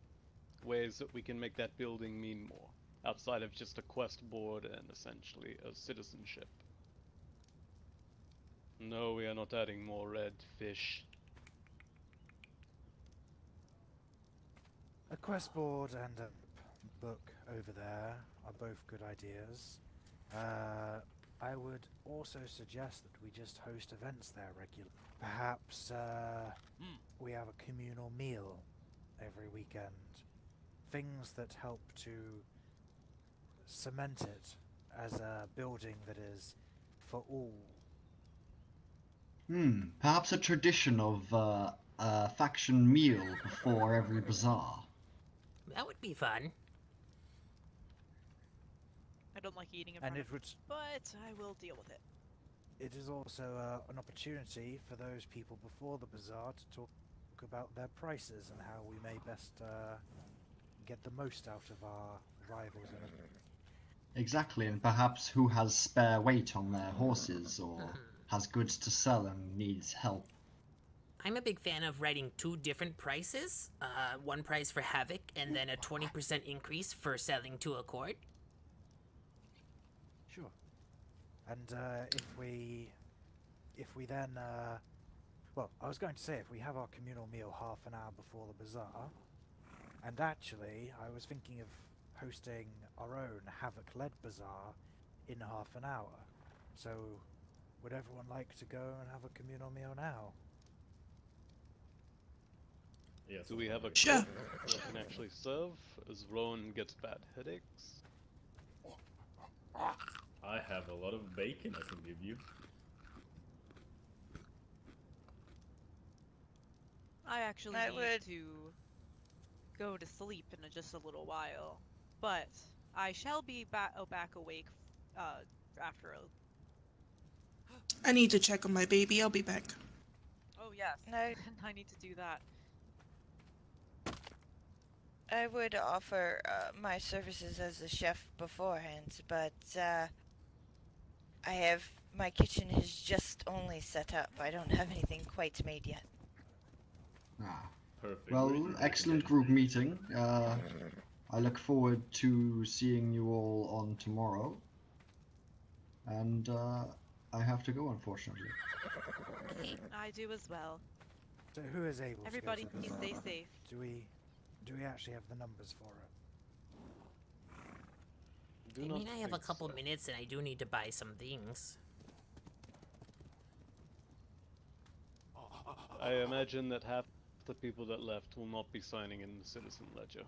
Ways that we can make that building mean more, outside of just a quest board and essentially a citizenship? No, we are not adding more red fish. A quest board and a book over there are both good ideas. I would also suggest that we just host events there regularly. Perhaps we have a communal meal every weekend. Things that help to cement it as a building that is for all. Perhaps a tradition of a faction meal before every bazaar. That would be fun. I don't like eating in And front it of would. but I will deal with it. It is also an opportunity for those people before the bazaar to talk about their prices and how we may best get the most out of our rivals. Exactly, and perhaps who has spare weight on their horses or has goods to sell and needs help. I'm a big fan of writing 2 different prices. One price for Havoc, and then a 20% increase for selling to a court. Sure. And if we then, well, I was going to say if we have our communal meal half an hour before the bazaar, and actually I was thinking of hosting our own Havoc-led bazaar in half an hour. So, would everyone like to go and have a communal meal now? Yes. Do we have a Sure. cook that can actually serve, as Rowan gets bad headaches? I have a lot of bacon I can give you. I actually I need would- to go to sleep in just a little while, but I shall be back awake after a... I need to check on my baby. I'll be back. Oh yes, No. I need to do that. I would offer my services as a chef beforehand, but my kitchen is just only set up. I don't have anything quite made yet. Ah. Perfect. Well, Where is your excellent bacon? group meeting. I look forward to seeing you all on tomorrow. And I have to go, unfortunately. I do as well. So who is able Everybody, to go to the stay bazaar? safe. Do we actually have the numbers for it? Do I not mean, I have a think couple so. minutes and I do need to buy some things. I imagine that half the people that left will not be signing in the citizen ledger.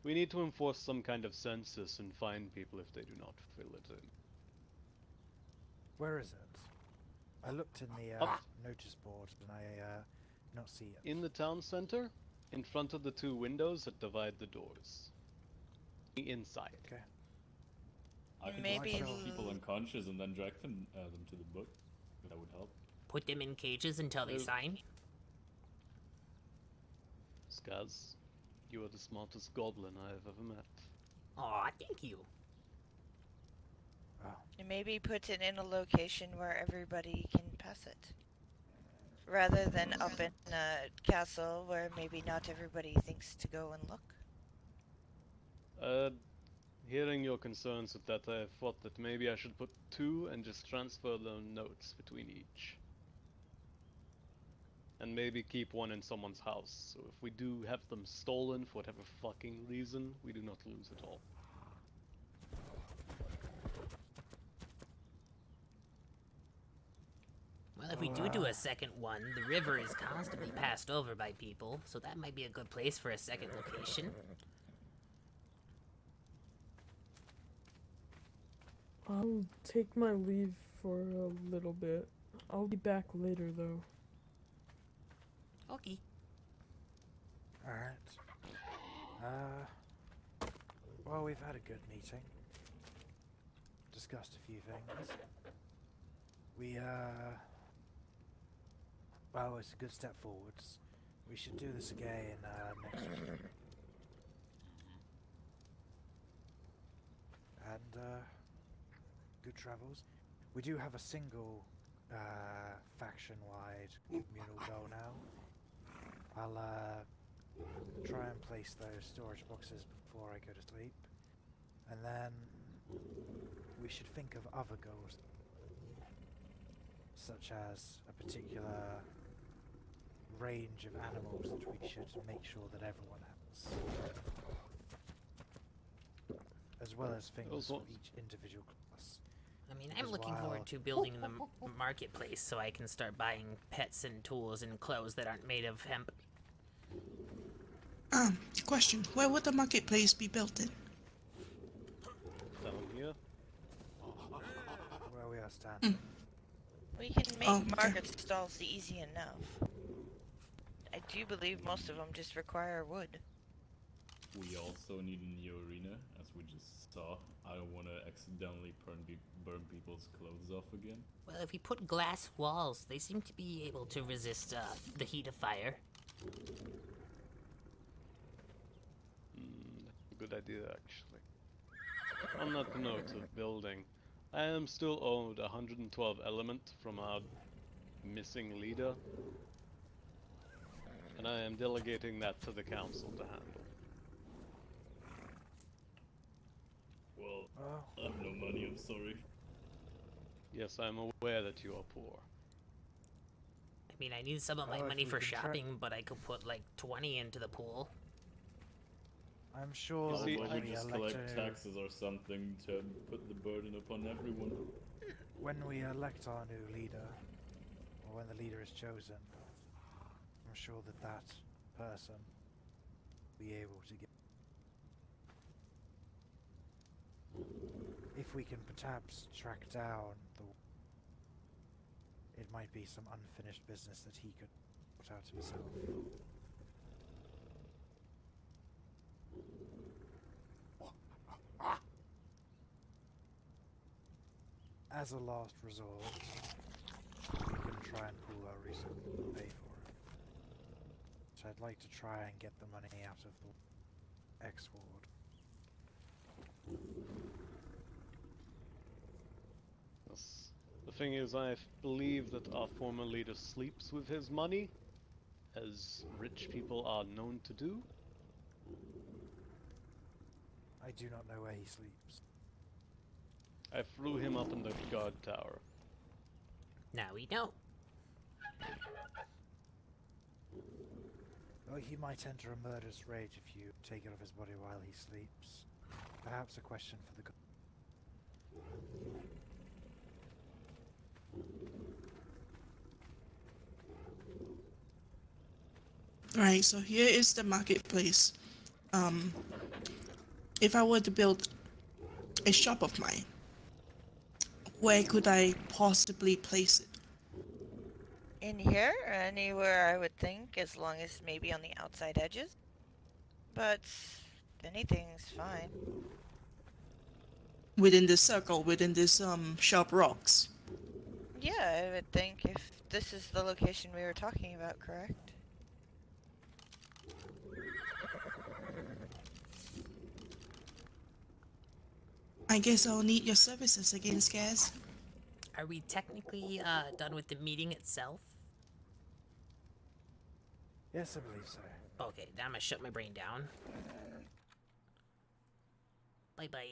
We need to enforce some kind of census and fine people if they do not fill it in. Where is it? I looked in the Up. notice board and I not see it. In the town center, in front of the 2 windows that divide the doors. The inside. Okay. I can Maybe just punch l- people unconscious and then drag them to the book. That would help. Put them in cages until they Well- sign. Skaaz. You are the smartest goblin I have ever met. Aw, thank you. Oh, And maybe put it in a location where everybody can pass it. Rather than up in a castle where maybe not everybody thinks to go and look. Hearing your concerns with that, I thought that maybe I should put 2 and just transfer the notes between each. And maybe keep 1 in someone's house, so if we do have them stolen for whatever fucking reason, we do not lose it all. Well, if we do a second one, the river is constantly passed over by people, so that might be a good place for a second location. I'll take my leave for a little bit. I'll be back later, though. Okay. alright. Well, we've had a good meeting. Discussed a few things. Well, it's a good step forwards. We should do this again next week. And, good travels. We do have a single, faction-wide communal goal now. I'll, try and place those storage boxes before I go to sleep. And then we should think of other goals, such as a particular range of animals that we should make sure that everyone has, as well as things for each individual class. I mean, I'm Because looking while- forward to building the marketplace so I can start buying pets and tools and clothes that aren't made of hemp. Question. Where would the marketplace be built in? Down here. Where we are standing. We can make Oh, okay. market stalls easy enough. I do believe most of them just require wood. We also need a new arena, as we just saw. I don't want to accidentally burn people's clothes off again. Well, if we put glass walls, they seem to be able to resist the heat of fire. That's a good idea, actually. On that note of building, I am still owed 112 element from our missing leader. And I am delegating that to the council to handle. Well, Oh, I have no money, I'm sorry. Yes, I am aware that you are poor. I mean, I need some of my Oh, if money we for can try- shopping, but I could put like 20 into the pool. I'm sure You that see, when Why we we just elect collect a, taxes or something to put the burden upon everyone. when we elect our new leader, or when the leader is chosen, I'm sure that that person will be able to get. If we can perhaps track down the, it might be some unfinished business that he could put out himself. As a last resort, we can try and pool our resources and pay for it. So I'd like to try and get the money out of the X-Ward. Yes. The thing is, I believe that our former leader sleeps with his money, as rich people are known to do. I do not know where he sleeps. I threw him up in the guard tower. Now we know. Well, he might enter a murderous rage if you take it off his body while he sleeps. Perhaps a question for the Right, so here is the marketplace. If I were to build a shop of mine, where could I possibly place it? In here, or anywhere I would think, as long as maybe on the outside edges. But anything's fine. Within this circle, within this sharp rocks. Yeah, I would think if this is the location we were talking about, correct? I guess I'll need your services again, Skaaz. Are we technically done with the meeting itself? Yes, I believe so. Okay, now I'm gonna shut my brain down. Bye bye.